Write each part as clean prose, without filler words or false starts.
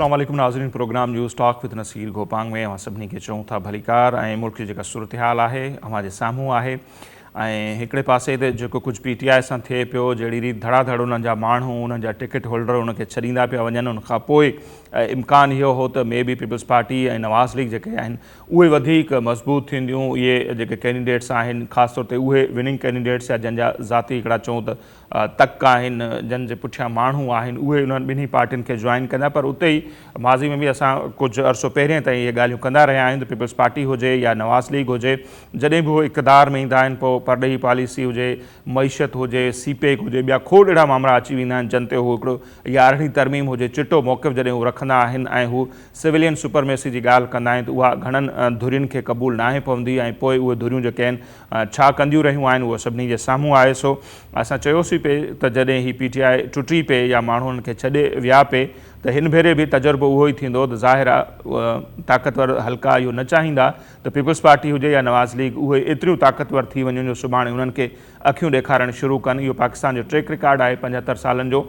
अस्सलाम वालेकुम नाज़रीन। Programme news talk with Nasir Gopang में सभी के चऊं था भलीकार ऐं मुल्क की जेका सूरत हाल है अवां जे साम्हूं आहे। ऐं हिकिड़े पासे ते जेको कुझु PTI सां थिए पियो, जहिड़ी रीति धड़ाधड़ उन्हनि जा माण्हू उन्हनि जा टिकट होल्डर उनखे छॾींदा पिया वञनि, उनखां पोइ इम्कान इहो हो त मे बी पीपल्स पार्टी ऐं नवाज़ लीग जेके आहिनि उहे वधीक मज़बूत थींदियूं। इहे जेके कैंडिडेट्स आहिनि ख़ासि तौर ते उहे विनिंग कैंडिडेट्स या जंहिंजा ज़ाती हिकिड़ा चऊं त तक आहिनि, जंहिं जे पुठियां माण्हू आहिनि, उहे उन्हनि ॿिन्ही पार्टियुनि खे जॉइन कंदा। पर उते ई माज़ी में बि असां कुझु अरसो पहिरियों ताईं इहे ॻाल्हियूं कंदा रहिया आहियूं त पीपल्स पार्टी हुजे या नवाज़ लीग हुजे, जॾहिं बि उहे इक़्तिदार में ईंदा आहिनि पोइ परॾेही पॉलिसी हुजे, मईशत हुजे, सीपेक हुजे, ॿिया खोड़ अहिड़ा मामला अची वेंदा आहिनि जिन ते हू हिकिड़ो 11वीं तरमीम हुजे चिटो मौक़िफ़ जॾहिं हू रखंदा आहिनि ऐं हू सिविलियन सुपरमेसी जी ॻाल्हि कंदा आहिनि त उहा घणनि धुरियुनि खे क़बूल नाहे पवंदी ऐं पोइ उहे धुरियूं जेके आहिनि छा कंदियूं रहियूं आहिनि उहो सभिनी जे साम्हूं आहे। सो असां चयोसीं पिए त जॾहिं ही PTI टुटी पिए या माण्हुनि खे छॾे विया पिए त हिन भेरे बि तजुर्बो उहो ई थींदो त ज़ाहिर आहे ताक़तवर हल्का इहो न चाहींदा त पीपल्स पार्टी हुजे या नवाज़ लीग उहे एतिरियूं ताक़तवर थी वञनि जो सुभाणे उन्हनि खे अखियूं ॾेखारणु शुरू कनि। इहो पाकिस्तान जो ट्रैक रिकॉर्ड आहे 75 सालनि जो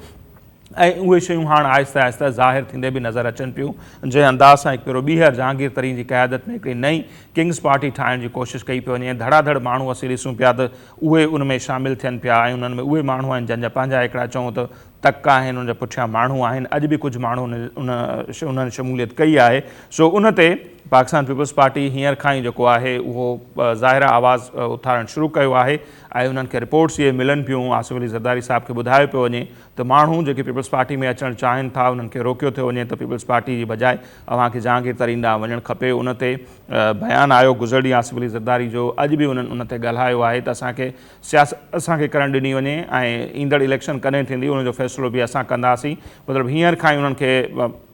ऐं उहे शयूं हाणे आहिस्ता आहिस्ता ज़ाहिर थींदे बि नज़र अचनि पियूं। जंहिं अंदाज़ सां हिकु भेरो ॿीहर जहांगीर तरीन जी क़यादत में हिकिड़ी नई किंग्स पार्टी ठाहिण जी कोशिशि कई पई वञे। धड़ाधड़ माण्हू असीं ॾिसूं पिया त उहे उन में शामिलु थियनि पिया ऐं उन्हनि में उहे माण्हू आहिनि जंहिंजा पंहिंजा हिकिड़ा चऊं त तक आहिनि, उन जे पुठियां माण्हू आहिनि। अॼु बि कुझु माण्हू उन्हनि शमूलियत कई आहे। सो उन ते पाकिस्तान पीपल्स पार्टी हींअर खां ई जेको आहे उहो ज़ाहिर आवाज़ उथारणु शुरू कयो आहे ऐं उन्हनि खे रिपोर्ट्स इहे मिलनि पियूं। आसिफ अली ज़रदारी साहब खे ॿुधायो पियो वञे त माण्हू जेके पीपल्स पार्टी में अचणु चाहिनि था उन्हनि खे रोकियो थियो वञे त पीपल्स पार्टी जी बजाए अव्हांखे जहांगीर तरीन ॾांहुं वञणु खपे। उन ते बयानु आयो गुज़िर ॾींहुं आसिफ अली ज़रदारी जो। अॼु बि उन्हनि उन ते ॻाल्हायो आहे त असांखे सियासत असांखे करणु ॾिनी वञे ऐं ईंदड़ इलेक्शन कॾहिं थींदी उनजो फ़ैसिलो बि असां कंदासीं। मतिलबु हींअर खां ई उन्हनि खे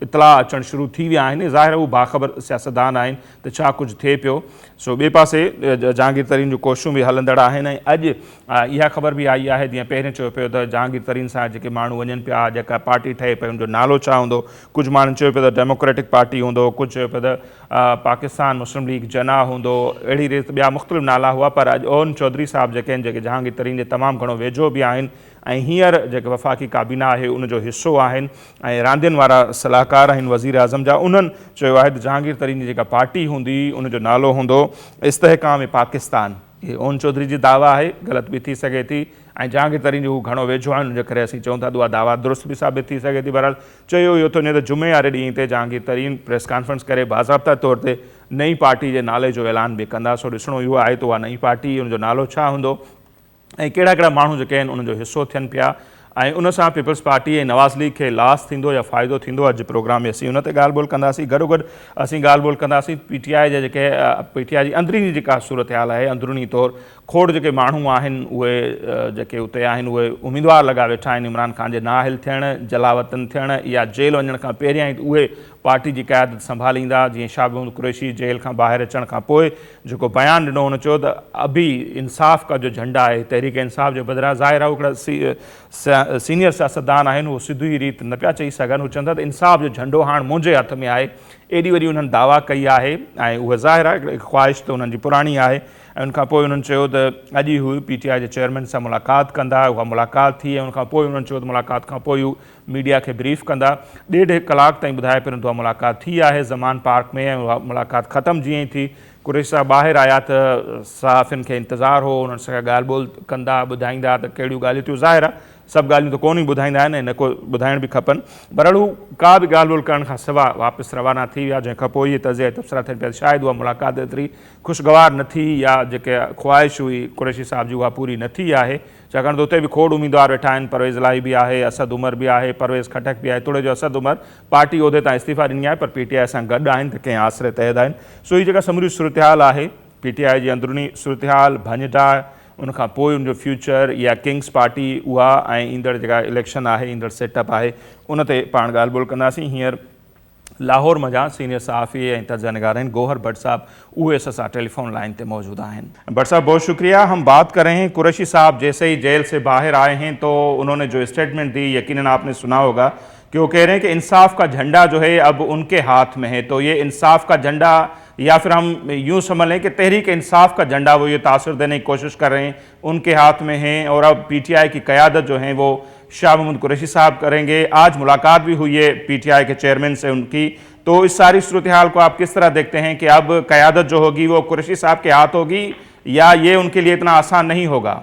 इतला अचणु शुरू थी विया आहिनि। ज़ाहिर हू बाख़बर सियासतदान आहिनि त छा कुझु थिए पियो। सो ॿिए पासे जहांगीर तरीन जूं कोशिशूं बि हलंदड़ आहिनि ऐं अॼु इहा ख़बर बि आई आहे, जीअं पहिरियों चयो पियो त जहांगीर तरीन सां जेके माण्हू वञनि पिया, जेका पार्टी ठहे पई उनजो नालो छा हूंदो। कुझु माण्हुनि चयो पियो त डेमोक्रेटिक पार्टी हूंदो, कुझु चयो पियो त पाकिस्तान मुस्लिम लीग जना हूंदो, अहिड़ी रीति ॿिया मुख़्तलिफ़ नाला हुआ। पर अॼु ओन चौधरी साहब जेके आहिनि, जेके जहांगीर तरीन जे तमामु घणो वेझो बि आहिनि ऐं हींअर जेके वफ़ाक़ी काबीना आहे उनजो हिसो आहिनि ऐं रांदियुनि वारा सलाहकार आहिनि वज़ीर आज़म जा, उन्हनि चयो आहे त जहांगीर तरीन जी जेका पार्टी हूंदी उनजो नालो हूंदो इस्तेहकाम पाकिस्तान। इहे ओन चौधरी जी दावा आहे, ग़लति बि थी सघे थी ऐं जहांगीर तरीन जो हू घणो वेझो आहिनि, उनजे करे असीं चऊं था त उहा दावा दुरुस्त बि साबित थी सघे थी। बहरहाल चयो इहो थो वञे त जुमे वारे ॾींहं ते जहांगीर तरीन प्रेस कॉन्फ्रेंस करे बाज़ाब्ता तौर ते नई पार्टी जे नाले जो ऐलान बि कंदा। सो ॾिसणो इहो आहे त उहा नई पार्टी उनजो नालो छा हूंदो ऐं कहिड़ा कहिड़ा माण्हू जेके आहिनि उनजो हिसो थियनि पिया ऐं उन सां पीपल्स पार्टी ऐं नवाज़ लीग खे लास थींदो या फ़ाइदो थींदो। अॼु प्रोग्राम में असीं उन ते ॻाल्हि ॿोल कंदासीं। गॾोगॾु असीं ॻाल्हि ॿोल कंदासीं PTI जे जेके PTI जी अंदरूनी जेका सूरत हाल आहे, अंदरूनी तौरु खोड़ जेके माण्हू आहिनि उहे जेके उते आहिनि उहे उम्मीदवार लॻा वेठा आहिनि इमरान ख़ान जे नाअहल थियणु, जलावतन थियणु या जेल वञण खां पहिरियां ई उहे पार्टी जी क़यादत संभालींदा। जीअं शाह महमूद कुरैशी जेल खां ॿाहिरि अचण खां पोइ जेको बयानु ॾिनो, हुन चयो त अभी इंसाफ़ का जो झंडा आहे, तहरीक इंसाफ़ जे बदिरां ज़ाहिर आहे हिकिड़ा सीनियर सियासतदान आहिनि उहो सिधी रीति न पिया चई सघनि। हू चवंदा त इंसाफ़ जो झंडो हाणे मुंहिंजे हथ में आहे। एॾी वॾी उन्हनि दावा कई आहे ऐं उहा ज़ाहिर आहे हिकिड़ी ख़्वाहिश त उन्हनि जी पुराणी आहे। ऐं उनखां पोइ उन्हनि चयो त अॼु हू PTI जे चेयरमैन सां मुलाक़ात कंदा। उहा मुलाक़ात थी ऐं उनखां पोइ उन्हनि चयो त मुलाक़ात खां पोइ हू मीडिया खे ब्रीफ कंदा। 1.5 कलाक ताईं ॿुधाए पियो त उहा मुलाक़ात थी आहे ज़मान पार्क में ऐं उहा मुलाक़ात ख़तमु जीअं ई थी कुरैशी साहब ॿाहिरि आया त सहाफ़ियुनि खे इंतज़ारु हो, उन्हनि सां ॻाल्हि ॿोल कंदा, ॿुधाईंदा त कहिड़ियूं ॻाल्हियूं थियूं। ज़ाहिर आहे सभु ॻाल्हियूं त कोन ई ॿुधाईंदा आहिनि ऐं न को ॿुधाइण बि खपनि। बहरहाल हू का बि ॻाल्हि ॿोल करण खां सवाइ वापसि रवाना थी विया, जंहिंखां पोइ इहे तज़िया तबसरा थियनि पिया शायदि उहा मुलाक़ात एतिरी ख़ुशगवार न थी या जेके ख़्वाहिश हुई कुरैशी साहब जी उहा पूरी न थी आहे, छाकाणि त उते बि खोड़ उम्मीदवार वेठा आहिनि। परवेज़ इलाही बि आहे, असद उमर बि आहे, परवेज़ खटक बि आहे। तुड़े जो असद उमर पार्टी उहिदे तां इस्तीफ़ा ॾिनी आहे पर PTI सां गॾु आहिनि त कंहिं आसिरे तहत आहिनि। सो हीअ जेका समूरी सूरत हाल आहे PTI जी अंदरूनी सूरत हाल, भञा उनखां पोइ उनजो फ्यूचर या किंग्स पार्टी उहा ऐं ईंदड़ जेका इलेक्शन आहे, ईंदड़ सेटअप आहे, उन ते पाण ॻाल्हि ॿोल कंदासीं। हींअर लाहौर मज़ा सीनियर सहाफ़ी ऐं तर्जुमा निगार हैं गौहर भट्ट साहब, वो ऐसा सा टेलीफोन लाइन पे मौजूद हैं। भट्ट साहब बहुत शुक्रिया। हम बात कर रहे हैं कुरैशी साहब जैसे ही जेल से बाहर आए हैं तो उन्होंने जो स्टेटमेंट दी यकीनन आपने सुना होगा कि वो कह रहे हैं कि इंसाफ का झंडा जो है अब उनके हाथ में है। तो ये इंसाफ का झंडा या फिर हम यूँ समझ लें कि तहरीक इंसाफ का झंडा वो ये तासुर देने की कोशिश कर रहे हैं उनके हाथ में है और अब PTI की क़यादत जो है वो شاہ محمود قریشی صاحب کریں گے. آج ملاقات بھی ہوئی ہے پی ٹی آئی کے چیئرمین سے ان کی, تو اس ساری صورتحال کو آپ کس طرح دیکھتے ہیں کہ اب قیادت جو ہوگی وہ قریشی صاحب کے ہاتھ ہوگی یا یہ ان کے لیے اتنا آسان نہیں ہوگا؟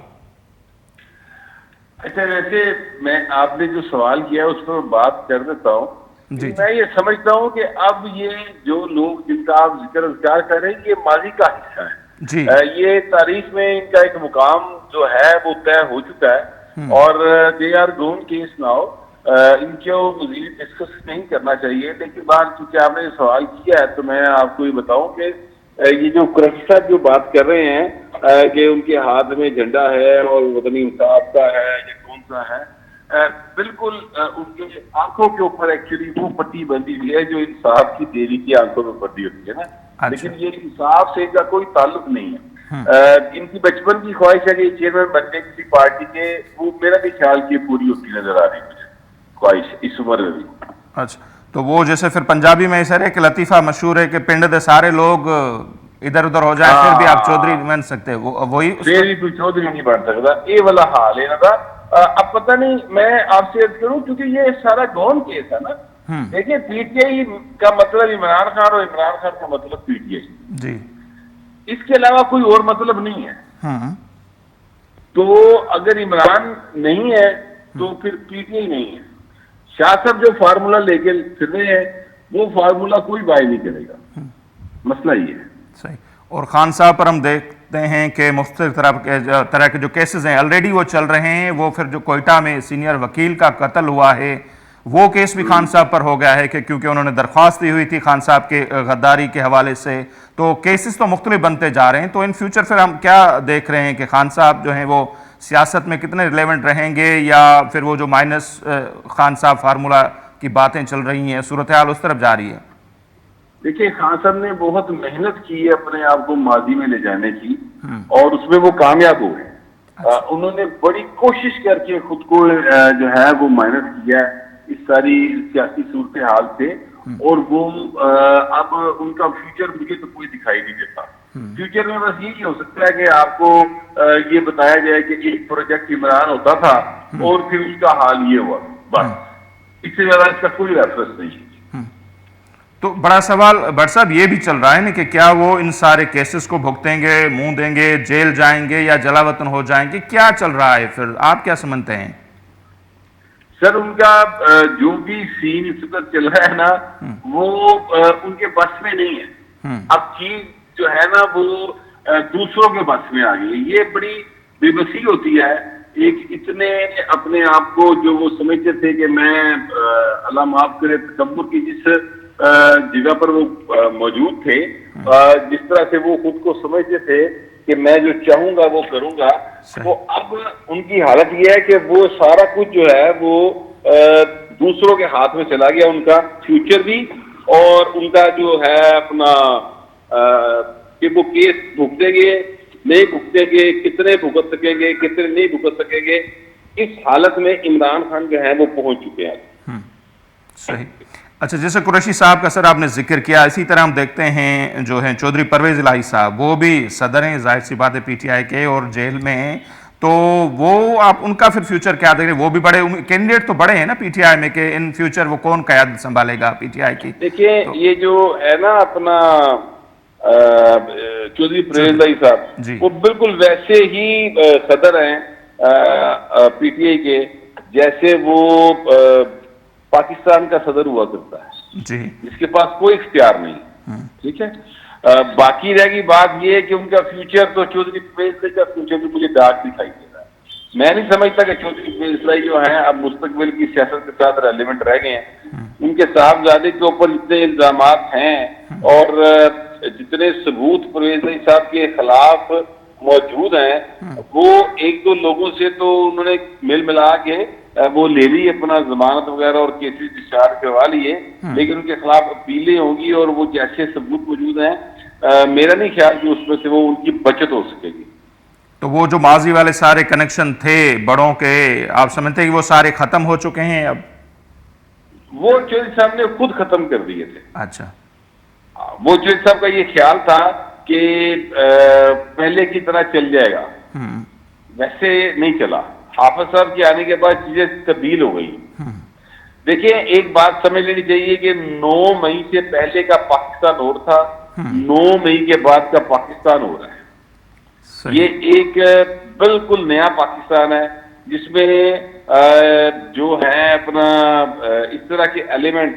اچھا, ویسے میں آپ نے جو سوال کیا ہے اس پر بات کر دیتا ہوں. میں یہ سمجھتا ہوں کہ اب یہ جو لوگ جن کا آپ ذکر اذکار کر رہے ہیں یہ ماضی کا حصہ ہے. یہ تاریخ میں ان کا ایک مقام جو ہے وہ طے ہو چکا ہے اور دے آر گون کیس ناؤ. ان کو مزید ڈسکس نہیں کرنا چاہیے. لیکن بات چونکہ آپ نے سوال کیا ہے تو میں آپ کو یہ بتاؤں کہ یہ جو قریشی صاحب جو بات کر رہے ہیں کہ ان کے ہاتھ میں جھنڈا ہے اور وطنی انصاف کا ہے یا کون سا ہے, بالکل ان کے آنکھوں کے اوپر ایکچولی وہ پٹی بندھی ہوئی ہے جو انصاف کی دیری کی آنکھوں میں بندھی ہوتی ہے نا. لیکن یہ انصاف سے کا کوئی تعلق نہیں ہے. ان کی بچپن کی خواہش ہے کہ چیئرمین بننے کسی پارٹی کے, وہ میرا بھی خیال کی پوری ہوتی نظر آ رہی ہے مجھے خواہش اس عمر میں بھی. اچھا, تو وہ جیسے پھر پنجابی میں سر ایک لطیفہ مشہور ہے کہ پنڈ دے سارے لوگ ادھر ادھر ہو جائیں پھر بھی آپ چودھری بن سکتے, وہی پھر بھی کوئی چودھری نہیں بن سکتا. یہ والا حال ہے نا. اب پتہ نہیں, میں آپ سے عرض کروں کیونکہ یہ سارا گون کیس ہے نا. دیکھیں پی ٹی آئی کا مطلب عمران خان اور عمران خان کا مطلب پی ٹی آئی جی, اس کے علاوہ کوئی اور مطلب نہیں ہے. تو اگر عمران نہیں ہے تو پھر پی ٹی آئی نہیں ہے. شاہ صاحب جو فارمولا لے کے پھر رہے ہیں وہ فارمولا کوئی بائی نہیں کرے گا. مسئلہ یہ ہے. صحیح. اور خان صاحب پر ہم دیکھتے ہیں کہ مختلف طرح کے جو کیسز ہیں آلریڈی وہ چل رہے ہیں. وہ پھر جو کوئٹہ میں سینئر وکیل کا قتل ہوا ہے وہ کیس بھی خان صاحب پر ہو گیا ہے کہ کیونکہ انہوں نے درخواست دی ہوئی تھی خان صاحب کے غداری کے حوالے سے. تو کیسز تو مختلف بنتے جا رہے ہیں. تو ان فیوچر پھر ہم کیا دیکھ رہے ہیں کہ خان صاحب جو ہیں وہ سیاست میں کتنے ریلیونٹ رہیں گے, یا پھر وہ جو مائنس خان صاحب فارمولا کی باتیں چل رہی ہیں صورتحال اس طرف جا رہی ہے؟ دیکھیں خان صاحب نے بہت محنت کی ہے اپنے آپ کو ماضی میں لے جانے کی اور اس میں وہ کامیاب ہوئے. انہوں نے بڑی کوشش کر کے خود کو جو ہے وہ مائنس کیا ہے اس ساری سیاسی صورتحال سے, اور وہ اب ان کا فیوچر مجھے تو کوئی دکھائی نہیں دیتا. فیوچر میں بس یہی ہو سکتا ہے کہ آپ کو یہ بتایا جائے کہ ایک پروجیکٹ عمران ہوتا تھا اور پھر اس کا حال یہ ہوا, بس اس سے زیادہ اس کا کوئی ریفرنس نہیں. تو بڑا سوال بٹ صاحب یہ بھی چل رہا ہے نا کہ کیا وہ ان سارے کیسز کو بھگتیں گے, منہ دیں گے, جیل جائیں گے یا جلا وطن ہو جائیں گے؟ کیا چل رہا ہے پھر, آپ کیا سمجھتے ہیں؟ سر ان کا جو بھی سین اس وقت چل رہا ہے نا وہ ان کے بس میں نہیں ہے. اب چیز جو ہے نا وہ دوسروں کے بس میں آ گئی. یہ بڑی بے بسی ہوتی ہے. ایک اتنے اپنے آپ کو جو وہ سمجھتے تھے کہ میں اللہ معاف کرے تکبر کی جس جگہ پر وہ موجود تھے, جس طرح سے وہ خود کو سمجھتے تھے کہ میں جو چاہوں گا وہ کروں گا, تو اب ان کی حالت یہ ہے کہ وہ سارا کچھ جو ہے وہ دوسروں کے ہاتھ میں چلا گیا. ان کا فیوچر بھی اور ان کا جو ہے اپنا کہ وہ کیس بھگتیں گے نہیں بھگتیں گے, کتنے بھگت سکیں گے کتنے نہیں بھگت سکیں گے, اس حالت میں عمران خان جو ہے وہ پہنچ چکے ہیں. صحیح. اچھا, جیسے قریشی صاحب کا سر آپ نے ذکر کیا, اسی طرح ہم دیکھتے ہیں جو ہیں چودھری پرویز الہی صاحب, وہ بھی صدر ہیں ظاہر سی بات ہے پی ٹی آئی کے اور جیل میں ہیں. تو وہ آپ ان کا پھر فیوچر کیا دیکھ رہے ہیں؟ وہ بھی بڑے کینڈیڈیٹ تو بڑے ہیں نا پی ٹی آئی میں کہ ان فیوچر وہ کون قیادت سنبھالے گا پی ٹی آئی کی؟ دیکھیے یہ جو ہے نا اپنا چودھری پرویز الہی صاحب وہ بالکل ویسے ہی صدر ہیں پی ٹی آئی کے جیسے وہ پاکستان کا صدر ہوا کرتا ہے جی, جس کے پاس کوئی اختیار نہیں. ٹھیک ہے, باقی رہ گئی بات یہ کہ ان کا فیوچر تو چودھری پرویز الہی کا فیوچر بھی مجھے ڈارک دکھائی دے رہا ہے. میں نہیں سمجھتا کہ چودھری پرویز الہی جو ہیں اب مستقبل کی سیاست کے ساتھ ریلیونٹ رہ گئے ہیں. ان کے صاحبزادے کے اوپر جتنے الزامات ہیں اور جتنے ثبوت پرویز الہی صاحب کے خلاف موجود ہیں وہ ایک دو لوگوں سے تو انہوں نے مل ملا کے وہ لے لی اپنا ضمانت وغیرہ اور کیسز ڈسچارج کروا لیے, لیکن ان کے خلاف اپیلیں ہوں گی اور وہ جیسے ثبوت موجود ہیں میرا نہیں خیال کہ اس میں سے وہ ان کی بچت ہو سکے گی. تو وہ جو ماضی والے سارے کنیکشن تھے بڑوں کے, آپ سمجھتے ہیں کہ وہ سارے ختم ہو چکے ہیں اب؟ وہ چودھری صاحب نے خود ختم کر دیے تھے. اچھا, وہ چودھری صاحب کا یہ خیال تھا کہ پہلے کی طرح چل جائے گا, ویسے نہیں چلا. حافظ صاحب کے آنے کے بعد چیزیں تبدیل ہو گئی. دیکھیں ایک بات سمجھ لینی چاہیے کہ 9 مئی سے پہلے کا پاکستان اور تھا, 9 مئی کے بعد کا پاکستان ہو رہا ہے. یہ ایک بالکل نیا پاکستان ہے جس میں جو ہے اپنا اس طرح کے ایلیمنٹ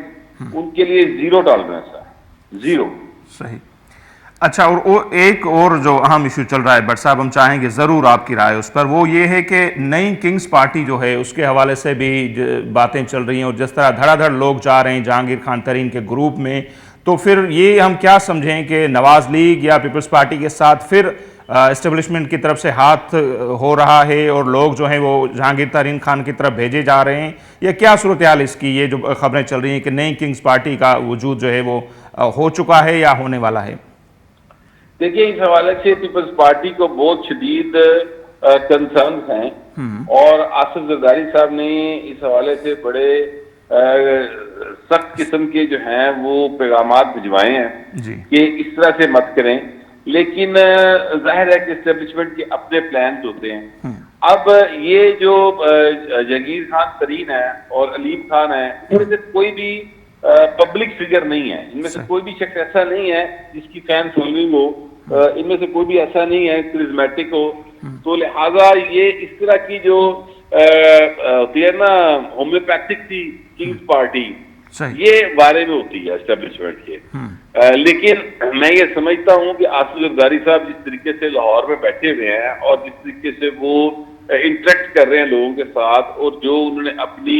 ان کے لیے زیرو ٹالرنس ہے, زیرو. صحیح. اچھا, اور ایک اور جو اہم ایشو چل رہا ہے بٹ صاحب, ہم چاہیں گے ضرور آپ کی رائے اس پر, وہ یہ ہے کہ نئی کنگز پارٹی جو ہے اس کے حوالے سے بھی باتیں چل رہی ہیں, اور جس طرح دھڑا دھڑ لوگ جا رہے ہیں جہانگیر خان ترین کے گروپ میں, تو پھر یہ ہم کیا سمجھیں کہ نواز لیگ یا پیپلز پارٹی کے ساتھ پھر اسٹیبلشمنٹ کی طرف سے ہاتھ ہو رہا ہے اور لوگ جو ہیں وہ جہانگیر ترین خان کی طرف بھیجے جا رہے ہیں, یا کیا صورتحال اس کی, یہ جو خبریں چل رہی ہیں کہ نئی کنگز پارٹی کا وجود جو ہے وہ ہو چکا ہے یا ہونے والا ہے؟ دیکھیے اس حوالے سے پیپلز پارٹی کو بہت شدید کنسرنز ہیں, اور آصف زرداری صاحب نے اس حوالے سے بڑے سخت قسم کے جو ہیں وہ پیغامات بھجوائے ہیں کہ اس طرح سے مت کریں. لیکن ظاہر ہے کہ اسٹیبلشمنٹ کے اپنے پلانز ہوتے ہیں. اب یہ جو جہانگیر خان ترین ہے اور علیم خان ہے, ان میں سے کوئی بھی پبلک فگر نہیں ہے, ان میں سے کوئی بھی شخص ایسا نہیں ہے جس کی فین فالوئنگ ہو, ان میں سے کوئی بھی ایسا نہیں ہے کرزمیٹک ہو. تو لہٰذا یہ اس طرح کی جو ہوتی ہے نا ہومیوپیتھک تھی کنگز پارٹی, یہ بارے میں ہوتی ہے اسٹیبلشمنٹ کے. لیکن میں یہ سمجھتا ہوں کہ آصف زرداری صاحب جس طریقے سے لاہور میں بیٹھے ہوئے ہیں اور جس طریقے سے وہ انٹریکٹ کر رہے ہیں لوگوں کے ساتھ, اور جو انہوں نے اپنی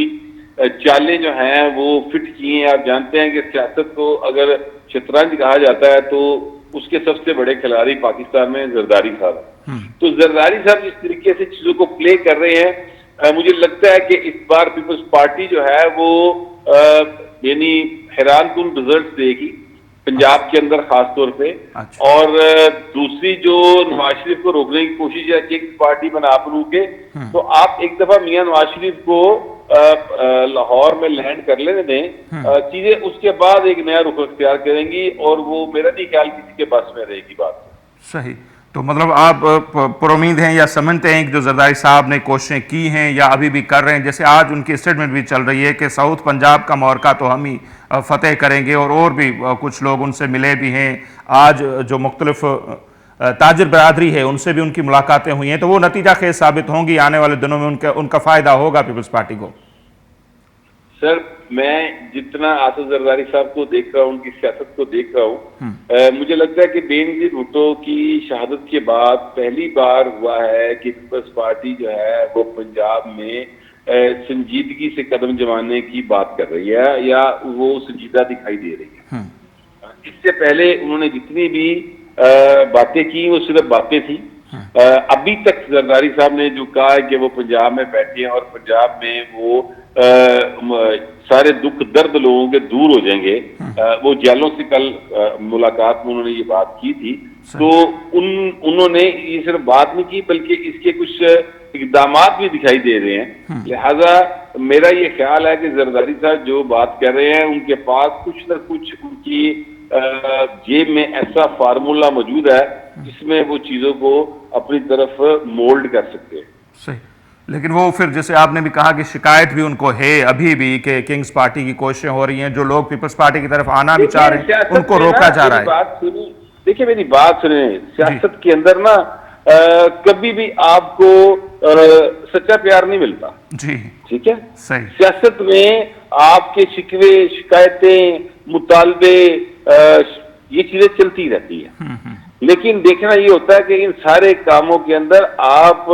چالیں جو ہیں وہ فٹ کی ہیں. آپ جانتے ہیں کہ سیاست کو اگر شطرنج کہا جاتا ہے تو اس کے سب سے بڑے کھلاڑی پاکستان میں زرداری صاحب ہیں. تو زرداری صاحب جس طریقے سے چیزوں کو پلے کر رہے ہیں, مجھے لگتا ہے کہ اس بار پیپلز پارٹی جو ہے وہ یعنی حیران کن رزلٹس دے گی پنجاب کے اندر خاص طور پہ. اور دوسری جو نواز شریف کو روکنے کی کوشش ہے کنگز پارٹی بنا بنو کے, تو آپ ایک دفعہ میاں نواز شریف کو لاہور میں لینڈ کر لینے دیں, چیزیں اس کے بعد ایک نیا رخ اختیار کریں گی, اور وہ میرا نہیں خیال کسی کے بس میں رہے گی بات. صحیح. تو مطلب آپ پر امید ہیں یا سمجھتے ہیں کہ جو زرداری صاحب نے کوششیں کی ہیں یا ابھی بھی کر رہے ہیں, جیسے آج ان کی اسٹیٹمنٹ بھی چل رہی ہے کہ ساؤتھ پنجاب کا معرکہ تو ہم ہی فتح کریں گے, اور بھی کچھ لوگ ان سے ملے بھی ہیں, آج جو مختلف تاجر برادری ہے ان سے بھی ان کی ملاقاتیں ہوئی ہیں, تو وہ نتیجہ خیز ثابت ہوں گی آنے والے دنوں میں, ان کا فائدہ ہوگا پیپلز پارٹی کو. سر میں جتنا آصف زرداری صاحب کو دیکھ رہا ہوں, ان کی سیاست کو دیکھ رہا ہوں, مجھے لگتا ہے کہ بینظیر بھٹو کی شہادت کے بعد پہلی بار ہوا ہے کہ پیپلز پارٹی جو ہے وہ پنجاب میں سنجیدگی سے قدم جمانے کی بات کر رہی ہے, یا وہ سنجیدہ دکھائی دے رہی ہے. اس سے پہلے انہوں نے جتنی بھی باتیں کی وہ صرف باتیں تھیں. ابھی تک زرداری صاحب نے جو کہا ہے کہ وہ پنجاب میں بیٹھے ہیں اور پنجاب میں وہ سارے دکھ درد لوگوں کے دور ہو جائیں گے, وہ جیلوں سے کل ملاقات میں انہوں نے یہ بات کی تھی. تو انہوں نے یہ صرف بات نہیں کی بلکہ اس کے کچھ اقدامات بھی دکھائی دے رہے ہیں. لہذا میرا یہ خیال ہے کہ زرداری صاحب جو بات کر رہے ہیں ان کے پاس کچھ نہ کچھ ان کی جیب میں ایسا فارمولا موجود ہے جس میں وہ چیزوں کو اپنی طرف مولڈ کر سکتے ہیں. صحیح. لیکن وہ پھر جیسے آپ نے بھی کہا کہ شکایت بھی ان کو ہے ابھی بھی کہ کنگز پارٹی کی کوششیں ہو رہی ہیں, جو لوگ پیپلز پارٹی کی طرف آنا بھی چاہ رہے ہیں ان کو روکا جا رہا ہے. دیکھیں میری بات سنیں, سیاست کے اندر نا کبھی بھی آپ کو سچا پیار نہیں ملتا. جی ٹھیک ہے. سیاست میں آپ کے شکوے, شکایتیں, مطالبے, یہ چیزیں چلتی رہتی ہیں. لیکن دیکھنا یہ ہوتا ہے کہ ان سارے کاموں کے اندر آپ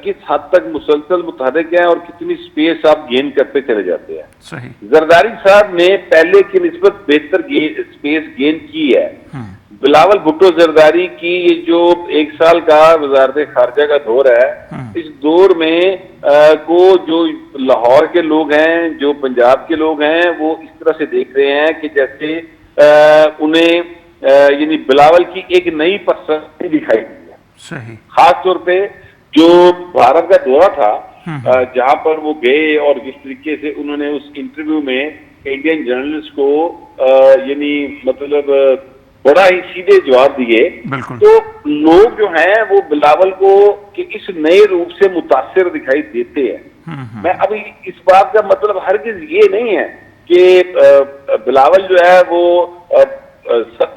کس حد تک مسلسل متحرک ہیں اور کتنی سپیس آپ گین کرتے چلے جاتے ہیں. زرداری صاحب نے پہلے کی نسبت بہتر سپیس گین کی ہے. بلاول بھٹو زرداری کی یہ جو 1 سال کا وزارت خارجہ کا دور ہے, اس دور میں کو جو لاہور کے لوگ ہیں, جو پنجاب کے لوگ ہیں, وہ اس طرح سے دیکھ رہے ہیں کہ جیسے انہیں یعنی بلاول کی ایک نئی پرسنالٹی دکھائی دی ہے. خاص طور پہ جو بھارت کا دورہ تھا جہاں پر وہ گئے, اور جس طریقے سے انہوں نے اس انٹرویو میں انڈین جرنلسٹ کو یعنی مطلب बड़ा ही सीधे जवाब दिए। तो लोग जो हैं वो बिलावल को कि इस नए रूप से मुतासिर दिखाई देते हैं। मैं अभी इस बात का मतलब हरगिज ये नहीं है कि बिलावल जो है वो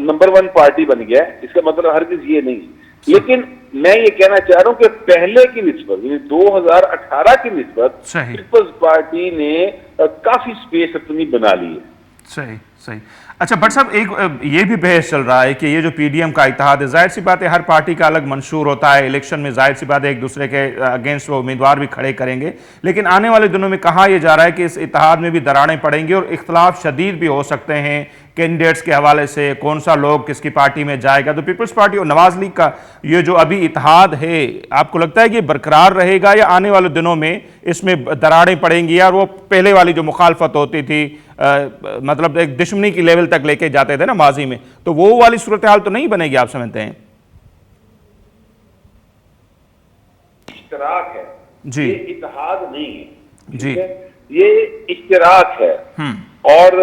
नंबर 1 पार्टी बन गया है, इसका मतलब हरगिज ये नहीं। लेकिन मैं ये कहना चाह रहा हूँ कि पहले की निस्बत 2018 की निस्बत पीपल्स पार्टी ने काफी स्पेस अपनी बना ली है। सही सही। अच्छा भट्ट साहब, एक ये भी बहस चल रहा है कि ये जो पीडीएम का इत्तेहाद है, जाहिर सी बात है हर पार्टी का अलग मंशूर होता है, इलेक्शन में जाहिर सी बात है एक दूसरे के अगेंस्ट वो उम्मीदवार भी खड़े करेंगे, लेकिन आने वाले दिनों में कहा यह जा रहा है कि इस इत्तेहाद में भी दरारें पड़ेंगी और इख्तलाफ शदीद भी हो सकते हैं कैंडिडेट्स के हवाले से, कौन सा लोग किसकी पार्टी में जाएगा। तो पीपल्स पार्टी और नवाज लीग का ये जो अभी इत्तेहाद है, आपको लगता है कि बरकरार रहेगा या आने वाले दिनों में इसमें दरारें पड़ेंगी? यार वो पहले वाली जो मुखालफत होती थी, मतलब एक दुश्मनी की लेवल तक लेके जाते थे ना माजी में, तो वो वाली सूरत हाल तो नहीं बनेगी आप समझते हैं? इश्तराक है जी, ये इत्तेहाद नहीं है जी, ये इश्तराक है। और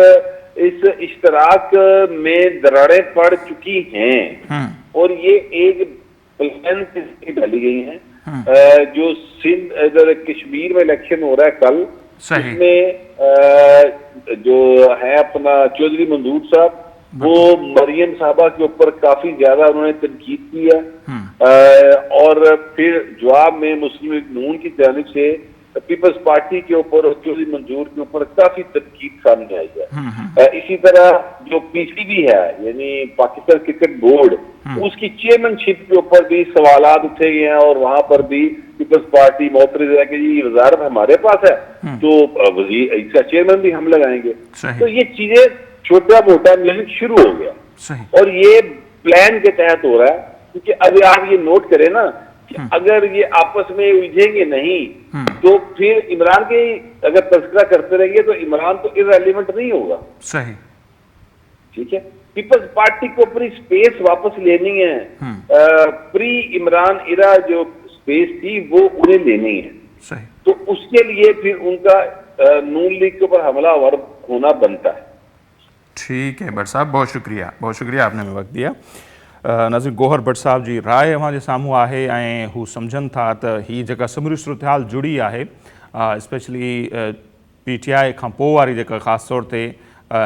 इस इश्तराक में दरारें पड़ चुकी हैं और ये एक प्लान से डाली गई हैं। जो सिंध इधर कश्मीर में इलेक्शन हो रहा है कल, इसमें जो है अपना चौधरी मंजूर साहब, वो मरियम साहबा के ऊपर काफी ज्यादा उन्होंने तनकीद की है। और फिर जवाब में मुस्लिम लीग नून की जानिब से पीपल्स पार्टी के ऊपर और चौधरी मंजूर के ऊपर काफी तनकीद सामने आई है। इसी तरह जो पीसीबी है यानी पाकिस्तान क्रिकेट बोर्ड, उसकी चेयरमैनशिप के ऊपर भी सवालात उठे गए हैं और वहां पर भी पीपल्स पार्टी मोतरज़ है कि जी वजारत हमारे पास है तो वजीर इसका चेयरमैन भी हम लगाएंगे। तो ये चीजें छोटा मोटा मिलन शुरू हो गया और ये प्लान के तहत हो रहा है। क्योंकि अभी आप ये नोट करें ना कि अगर ये आपस में उलझेंगे नहीं तो फिर इमरान के अगर तस्करा करते रहेंगे तो इमरान तो इररिलेवेंट नहीं होगा। सही, ठीक है। पीपल्स पार्टी को अपनी स्पेस वापस लेनी है। प्री इमरान इरा जो स्पेस थी वो उन्हें लेनी है। सही। तो उसके लिए फिर उनका नून लीग के ऊपर हमलावर होना बनता है। ठीक है भट्ट साहब, बहुत शुक्रिया आपने हमें वक्त दिया। नाज़रीन, गोहर भट्ट साहब जी राय अवां साम्हूं आहे ऐं हू सम्झनि था त ही जेका समूरी सूरत हाल जुड़ी आहे, स्पेशली PTI खां पोइ वारी जेका ख़ासि तौर ते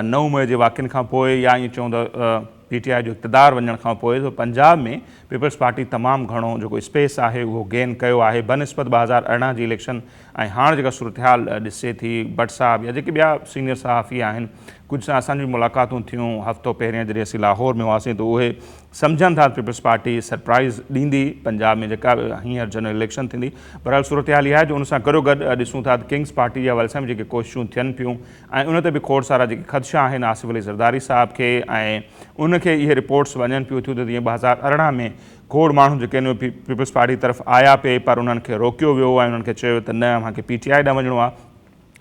9 मई जे वाक़िअनि खां पोइ या ईअं चऊं त PTI जो इक़्तिदार वञण खां पोइ तो पंजाब में पीपल्स पार्टी तमामु घणो जेको स्पेस आहे उहो गेन कयो आहे बनिस्बत 2018 जी इलेक्शन। ऐं हाणे जेका सूरत हाल ॾिसे थी, भट्ट साहब या जेके ॿिया सीनियर सहाफ़ी आहिनि, कुझु सां असांजी मुलाक़ातूं थियूं हफ़्तो पहिरियों जॾहिं असीं लाहौर में हुआसीं त उहे सम्झनि था पीपल्स पार्टी सरप्राइज़ ॾींदी पंजाब में जेका हींअर जनरल इलेक्शन थींदी। बहरहाल सूरत हाल इहा आहे जो उन सां गॾोगॾु ॾिसूं था किंग्स पार्टी जे हवाले सां बि जेके कोशिशूं थियनि पियूं ऐं उन ते बि खोड़ सारा जेके ख़दशा आहिनि आसिफ अली ज़रदारी साहब खे, ऐं उनखे इहे रिपोर्ट्स वञनि पियूं थियूं त जीअं 2018 में खोड़ माण्हू जेके आहिनि पीपल्स पार्टी तरफ़ आया पे पर उन्हनि खे रोकियो वियो ऐं उन्हनि खे चयो त न अव्हांखे PTI ॾांहुं वञिणो आहे।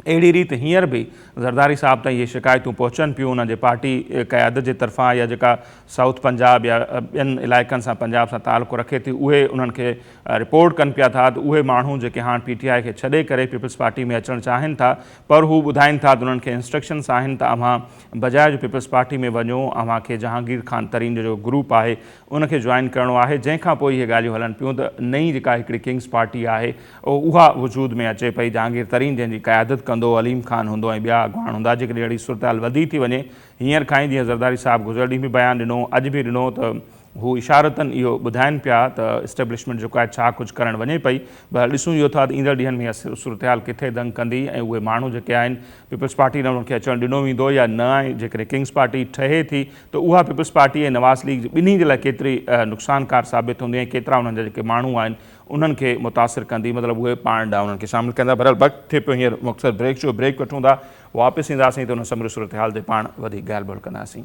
अहिड़ी रीति हींअर बि ज़रदारी साहब ताईं इहे शिकायतूं पहुचनि पियूं उन जे पार्टी क़यादत जे तरफ़ां या जेका साउथ पंजाब या ॿियनि इलाइक़नि सां पंजाब सां तालुक़ु रखे थी उहे उन्हनि खे रिपोर्ट कनि पिया था त उहे माण्हू जेके हाणे PTI खे छॾे करे पीपल्स पार्टी में अचणु चाहिनि था पर हू ॿुधाइनि था त उन्हनि खे इंस्ट्रक्शन्स आहिनि त अव्हां बजाए जो पीपल्स पार्टी में वञो, अव्हांखे जहांगीर ख़ान तरीन जो ग्रुप आहे उनखे जॉइन करिणो आहे। जंहिंखां पोइ इहे ॻाल्हियूं हलनि पियूं त नई जेका हिकिड़ी किंग्स पार्टी आहे उहा वजूद में अचे पई, जहांगीर तरीन जंहिंजी क़यादत कंदो, अलीम ख़ान हूंदो ऐं ॿिया अॻवान हूंदा। जेकॾहिं अहिड़ी सूरत हाल वधी थी वञे हींअर खां ई जीअं ज़रदारी साहब गुज़िरियल ॾींहुं बि बयानु ॾिनो, अॼु बि ॾिनो, त हू इशारतनि इहो ॿुधाइनि पिया त इस्टेब्लिशमेंट जेको आहे छा कुझु करणु वञे पई। पर ॾिसूं इहो था त ईंदड़ ॾींहंनि में इहा सूरत हाल किथे दंग कंदी ऐं उहे माण्हू जेके आहिनि पीपल्स पार्टी न उन्हनि खे अचणु ॾिनो वेंदो या न आहे। जेकॾहिं किंग्स पार्टी ठहे थी त उहा पीपल्स पार्टी ऐं नवाज़ लीग ॿिन्ही जे लाइ केतिरी नुक़सानकार साबित हूंदी ऐं केतिरा उन्हनि जा जेके माण्हू आहिनि उन्हनि खे मुतासिर कंदी, मतिलबु उहे पाण ॾांहुं उन्हनि खे शामिलु कंदा। बहरहाल वक़्तु थिए पियो हींअर मक़सदु ब्रेक जो, ब्रेक वठूं था, वापसि ईंदासीं त उन समूरी सूरत हाल ते पाण वधीक ॻाल्हि ॿोल कंदासीं।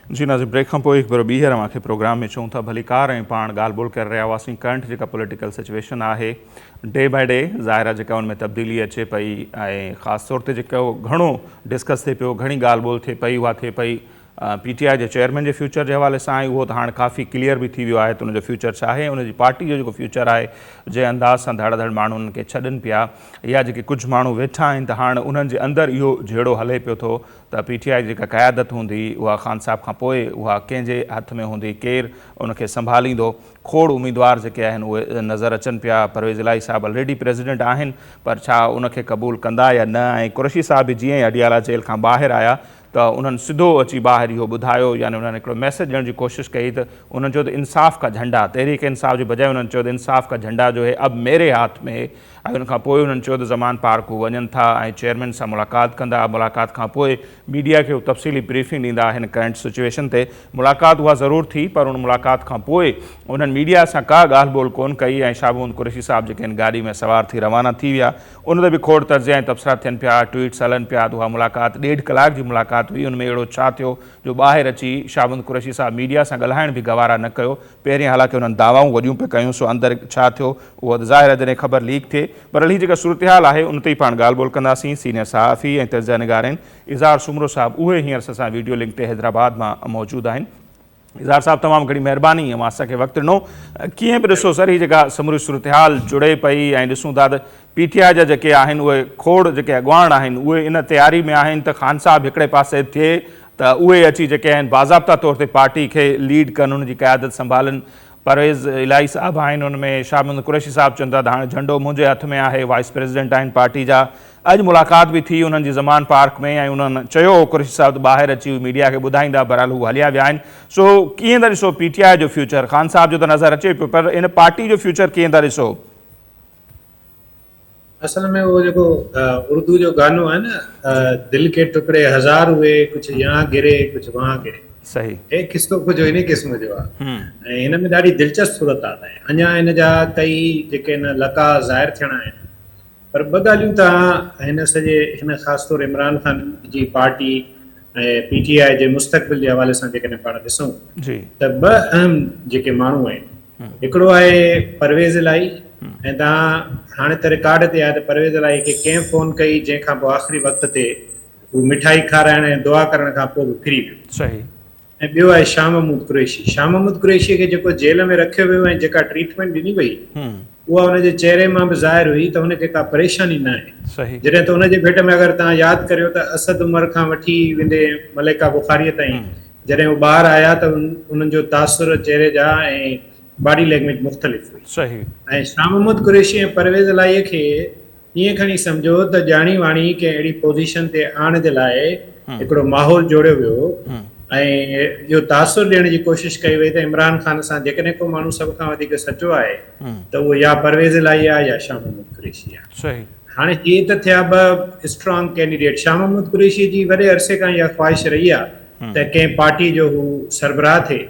जी नाज़रीन, ब्रेक खां पोइ हिकु भेरो ॿीहर अव्हांखे प्रोग्राम में चऊं था भलीकार ऐं पाण ॻाल्हि ॿोल करे रहिया हुआसीं करंट जेका पॉलिटिकल सिचुएशन आहे डे बाय डे ज़ाहिर आहे जेका उनमें तब्दीली अचे पई ऐं ख़ासि तौर ते जेको घणो डिस्कस थिए पियो, घणी ॻाल्हि ॿोल थिए पई, उहा थिए पई PTI जे चेयरमैन जे फ्यूचर जे हवाले सां आई, उहो त हाणे काफ़ी क्लियर बि थी वियो आहे त उनजो फ्यूचर छा आहे, उनजी पार्टी जो जेको फ्यूचर आहे जंहिं अंदाज़ सां धड़ धड़ माण्हू उन्हनि खे छॾनि पिया, या जेके कुझु माण्हू वेठा आहिनि त हाणे उन्हनि जे अंदरि इहो जहिड़ो हले पियो थो त PTI जी जेका क़यादत हूंदी उहा ख़ान साहब खां पोइ उहा कंहिंजे हथ में हूंदी, केरु उनखे संभालींदो। खोड़ उम्मीदवार जेके आहिनि उहे नज़र अचनि पिया। परवेज़ इलाही साहब ऑलरेडी प्रेसिडेंट आहिनि, पर छा उनखे क़बूल कंदा या न। ऐं कुरैशी साहब बि जीअं ई अडियाला जेल खां ॿाहिरि आया त उन्हनि सिधो अची ॿाहिरि इहो ॿुधायो, यानी उन्हनि हिकिड़ो मैसेज ॾियण जी कोशिशि कई त उन्हनि चयो त इंसाफ़ का झंडा, तहरीक इंसाफ़ जे बजाए उन्हनि चयो त इंसाफ़ का झंडा जो है अब मेरे हाथ में है। ऐं उनखां पोइ उन्हनि चयो त ज़मान पार्क वञनि था ऐं चेयरमैन सां मुलाक़ात कंदा। मुलाक़ात खां पोइ मीडिया खे तफ़सीली ब्रीफिंग ॾींदा हिन करंट सिचुएशन ते। मुलाक़ात उहा ज़रूरु थी, पर उन मुलाक़ात खां पोइ उन्हनि मीडिया सां का ॻाल्हि ॿोल कोन कई ऐं शाहबूद कुरैशी साहब जेके आहिनि गाॾी में सवार थी रवाना थी विया। उन ते बि खोड़ तर्ज़िया ऐं तबसरा थियनि पिया, ट्वीट्स हलनि पिया त उहा मुलाक़ात 1.5 कलाक जी मुलाक़ात हुई, उनमें अहिड़ो छा थियो जो ॿाहिरि अची शाहबूद कुरैशी साहब मीडिया सां ॻाल्हाइण बि गवारा न कयो। पहिरीं हालांकि उन्हनि दावाऊं वॾियूं पिया कयूं, सो अंदरि छा थियो उहो ज़ाहिर आहे जॾहिं ख़बर लीक थिए। पर ही जेका सूरत-ए-हाल आहे उन ते ई पाण ॻाल्हि ॿोल कंदासीं। सीनियर सहाफ़ी ऐं तर्ज़िया निगार आहिनि इज़हार सुमरो साहब, उहे हींअर असां वीडियो लिंक ते हैदराबाद मां मौजूदु आहिनि। इज़हार साहब तमामु घणी महिरबानी, ऐं असांखे वक़्तु ॾिनो। कीअं बि ॾिसो सर, ही जेका समूरी सूरत-ए-हाल जुड़े पई ऐं ॾिसूं था त PTI जा जेके आहिनि उहे खोड़ जेके अॻुवान आहिनि उहे इन तयारी में आहिनि त ख़ान साहब हिकिड़े पासे थिए त उहे अची जेके आहिनि बाज़ाब्ता तौर ते पार्टी खे लीड कनि, उनजी क़यादत संभालनि। परवेज़ इलाही साहब आहिनि, उनमें शाहबूद कुरैशी साहब चवनि था त हाणे झंडो मुंहिंजे हथ में आहे, वाइस प्रेसिडेंट आहिनि पार्टी जा। अॼु मुलाक़ात बि थी उन्हनि जी ज़मान पार्क में ऐं उन्हनि चयो कुरैशी साहब ॿाहिरि अची मीडिया खे ॿुधाईंदा, बहरहाल हू हलिया विया आहिनि। सो कीअं था ॾिसो PTI जो फ्यूचर? ख़ान साहब जो त नज़र अचे पियो, पर इन पार्टी जो फ्यूचर कीअं था ॾिसो? असल में वो जेको उर्दू जो गानो है ना, दिल के टुकड़े हजार हुए, कुछ यहाँ गिरे कुछ वहाँ गिरे, सही एक किस्म कुछ इन क़िस्म जो आहे। ऐं हिन में ॾाढी दिलचस्प सूरत आहे। अञा हिन जा कई जेके न लका ज़ाहिर थियणा आहिनि, पर ॿ ॻाल्हियूं तव्हां हिन सॼे हिन ख़ासि तौर इमरान ख़ान जी पार्टी ऐं PTI जे मुस्तक़बिल जे हवाले सां जेकॾहिं पाण ॾिसूं त ॿ अहम जेके माण्हू आहिनि, हिकिड़ो आहे परवेज़ इलाही। ऐं तव्हां हाणे त रिकॉर्ड ते आहे त परवेज़ इलाही खे कंहिं फ़ोन कई जंहिंखां पोइ आख़िरी वक़्त ते हू मिठाई खाराइण ऐं दुआ करण खां पोइ बि फिरी वियो। सही। ऐं ॿियो आहे शाह महमूद कुरैशी। शाह महमूद कुरैशीअ खे जेको जेल में रखियो वियो ऐं जेका ट्रीटमेंट ॾिनी वई उहा हुनजे चहिरे मां बि ज़ाहिर हुई त हुनखे का परेशानी न आहे। जॾहिं त हुनजे भेट में अगरि तव्हां यादि करियो त असद उमर खां वठी वेंदे मलिका बुखारीअ ताईं जॾहिं हू ॿाहिरि आया त उन्हनि जो तासुर चहिरे जा ऐं बॉडी लैंग्वेज मुख़्तलिफ़ हुई। सही। ऐं शाह महमूद कुरैशी ऐं परवेज़ इलाहीअ खे ईअं खणी सम्झो त ॼाणी वाणी कंहिं अहिड़ी पोज़ीशन ते आणण जे लाइ हिकिड़ो माहौल जोड़ियो वियो ऐं इहो तासुर ॾियण जी कोशिशि कई वई त इमरान ख़ान सां जेकॾहिं को माण्हू सभ खां वधीक सचो आहे त उहो या परवेज़ इलाही आहे या शाह महमूद कुरैशी आहे। सही। हाणे इहे त थिया ॿ स्ट्रॉन्ग कैंडिडेट। शाह महमूद कुरैशी जी वॾे अरसे खां इहा ख़्वाहिश रही आहे त कंहिं पार्टी जो हू सरबराह थिए,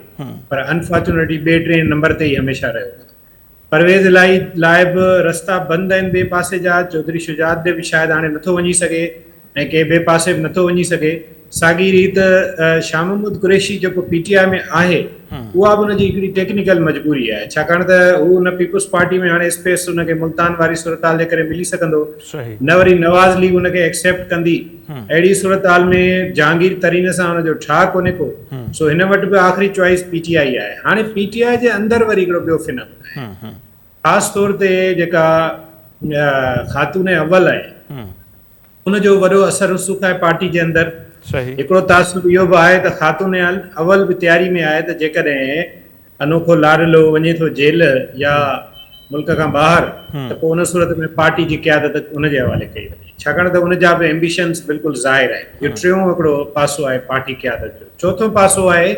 पर अनफॉर्चुनेटली ॿिए टे नंबर ते ई हमेशह रहियो। परवेज़ इलाही लाइ बि रस्ता बंदि आहिनि ॿिए पासे जा। चौधरी शुजात ॾे बि शायदि हाणे नथो वञी सघे ऐं कंहिं ॿिए पासे बि नथो वञी सघे। साॻी रीति शाह महमूद कुरैशी जेको PTI में आहे उहा बि हुनजी हिकिड़ी टेक्निकल मजबूरी आहे, छाकाणि त हू हुन पीपुल्स पार्टी में हाणे स्पेस हुनखे मुल्तान वारी सूरत-हाल जे करे मिली सघंदो, न वरी नवाज़ लीग हुनखे एक्सेप्ट कंदी। अहिड़ी सूरत-हाल में जहांगीर तरीन सां हुनजो ठा कोन्हे को। सो हिन वटि बि आख़िरी चॉइस PTI आहे। हाणे PTI जे अंदरि वरी हिकिड़ो ॿियो फिनमिनन आहे, ख़ासि तौर ते जेका ख़ातून अव्वल आहे उनजो वॾो असर रसूख़ आहे पार्टी जे अंदरि। हिकिड़ो तासुर इहो बि आहे त ख़ातून अव्वल बि तयारी में आहे त जेकॾहिं अनोखो लाडलो वञे थो जेल या मुल्क खां ॿाहिरि त पोइ उन सूरत में पार्टी जी क़यादत उनजे हवाले कई वञे, छाकाणि त उनजा बि एम्बिशन्स बिल्कुलु ज़ाहिर आहे। इहो टियों हिकिड़ो पासो आहे पार्टी क़यादत जो। चोथों पासो आहे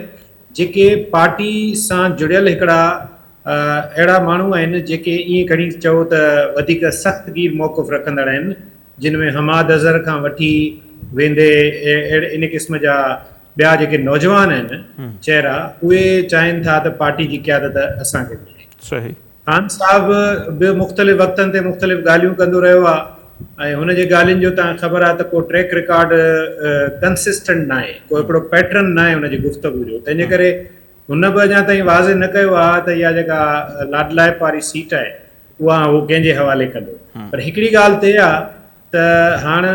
जेके पार्टी सां जुड़ियल हिकिड़ा अहिड़ा माण्हू आहिनि जेके ईअं खणी चओ त वधीक सख़्तगीर मौक़िफ़ रखंदड़ आहिनि, जिन में हमाद अज़हर खां वठी वेंदे इन क़िस्म जा ॿिया जेके नौजवान आहिनि चहिरा, उहे चाहिनि था त पार्टी जी क़यादत असांखे मिले। सही। ख़ान साहब बि मुख़्तलिफ़ वक़्तनि ते मुख़्तलिफ़ ॻाल्हियूं कंदो रहियो आहे ऐं हुनजे ॻाल्हियुनि जो तव्हां ख़बर आहे त को ट्रैक रिकॉर्ड कंसिस्टेंट न आहे, को हिकिड़ो पैटर्न न आहे हुनजी गुफ़्तगू जो। तंहिंजे करे हुन बि अञा ताईं वाज़े न कयो आहे त इहा जेका लाडलाइप वारी सीट आहे उहा उहो कंहिंजे हवाले कंदो। पर हिकिड़ी ॻाल्हि ते आहे त हाणे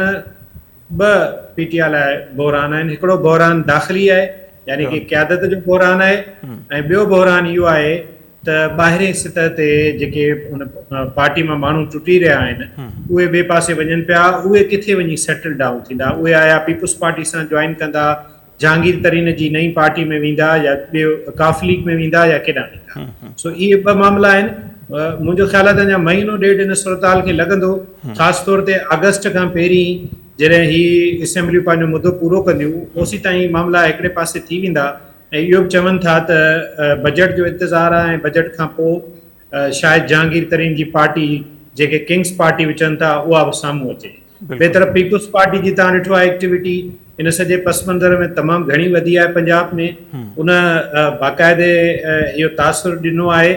ॿ PTI लाइ बहरान आहिनि। हिकिड़ो बहरान दाख़िली आहे यानी कि क़यादत जो बहरान आहे ऐं ॿियो बहरान इहो आहे त ॿाहिरीं सतह ते जेके उन पार्टी मां माण्हू टुटी रहिया आहिनि उहे ॿिए पासे वञनि पिया, उहे किथे वञी सेटल डाउन थींदा, उहे आया पीपुल्स पार्टी सां जॉइन कंदा, जहांगीर तरीन जी नई पार्टी में वेंदा या ॿियो काफ लीग में वेंदा या केॾांहुं वेंदा। सो इहे ॿ मामला आहिनि। मुंहिंजो ख़्यालु आहे त अञा महीनो ॾेढ हिन सूरताल खे लॻंदो, ख़ासि तौर ते अगस्त खां पहिरीं जॾहिं ही असेंबलियूं पंहिंजो मुदो पूरो कंदियूं, ओसी ताईं मामला हिकिड़े पासे थी वेंदा। ऐं इहो बि चवनि था त बजट जो इंतज़ारु आहे ऐं बजट खां पोइ शायदि जहांगीर तरीन जी पार्टी जेके किंग्स पार्टी बि चवनि था उहा बि साम्हूं अचे। ॿिए तरफ़ पीपुल्स पार्टी जी तव्हां ॾिठो आहे एक्टिविटी इन सॼे पस मंज़र में तमामु घणी वधी आहे पंजाब में, उन बाक़ाइदे इहो तासुर ॾिनो आहे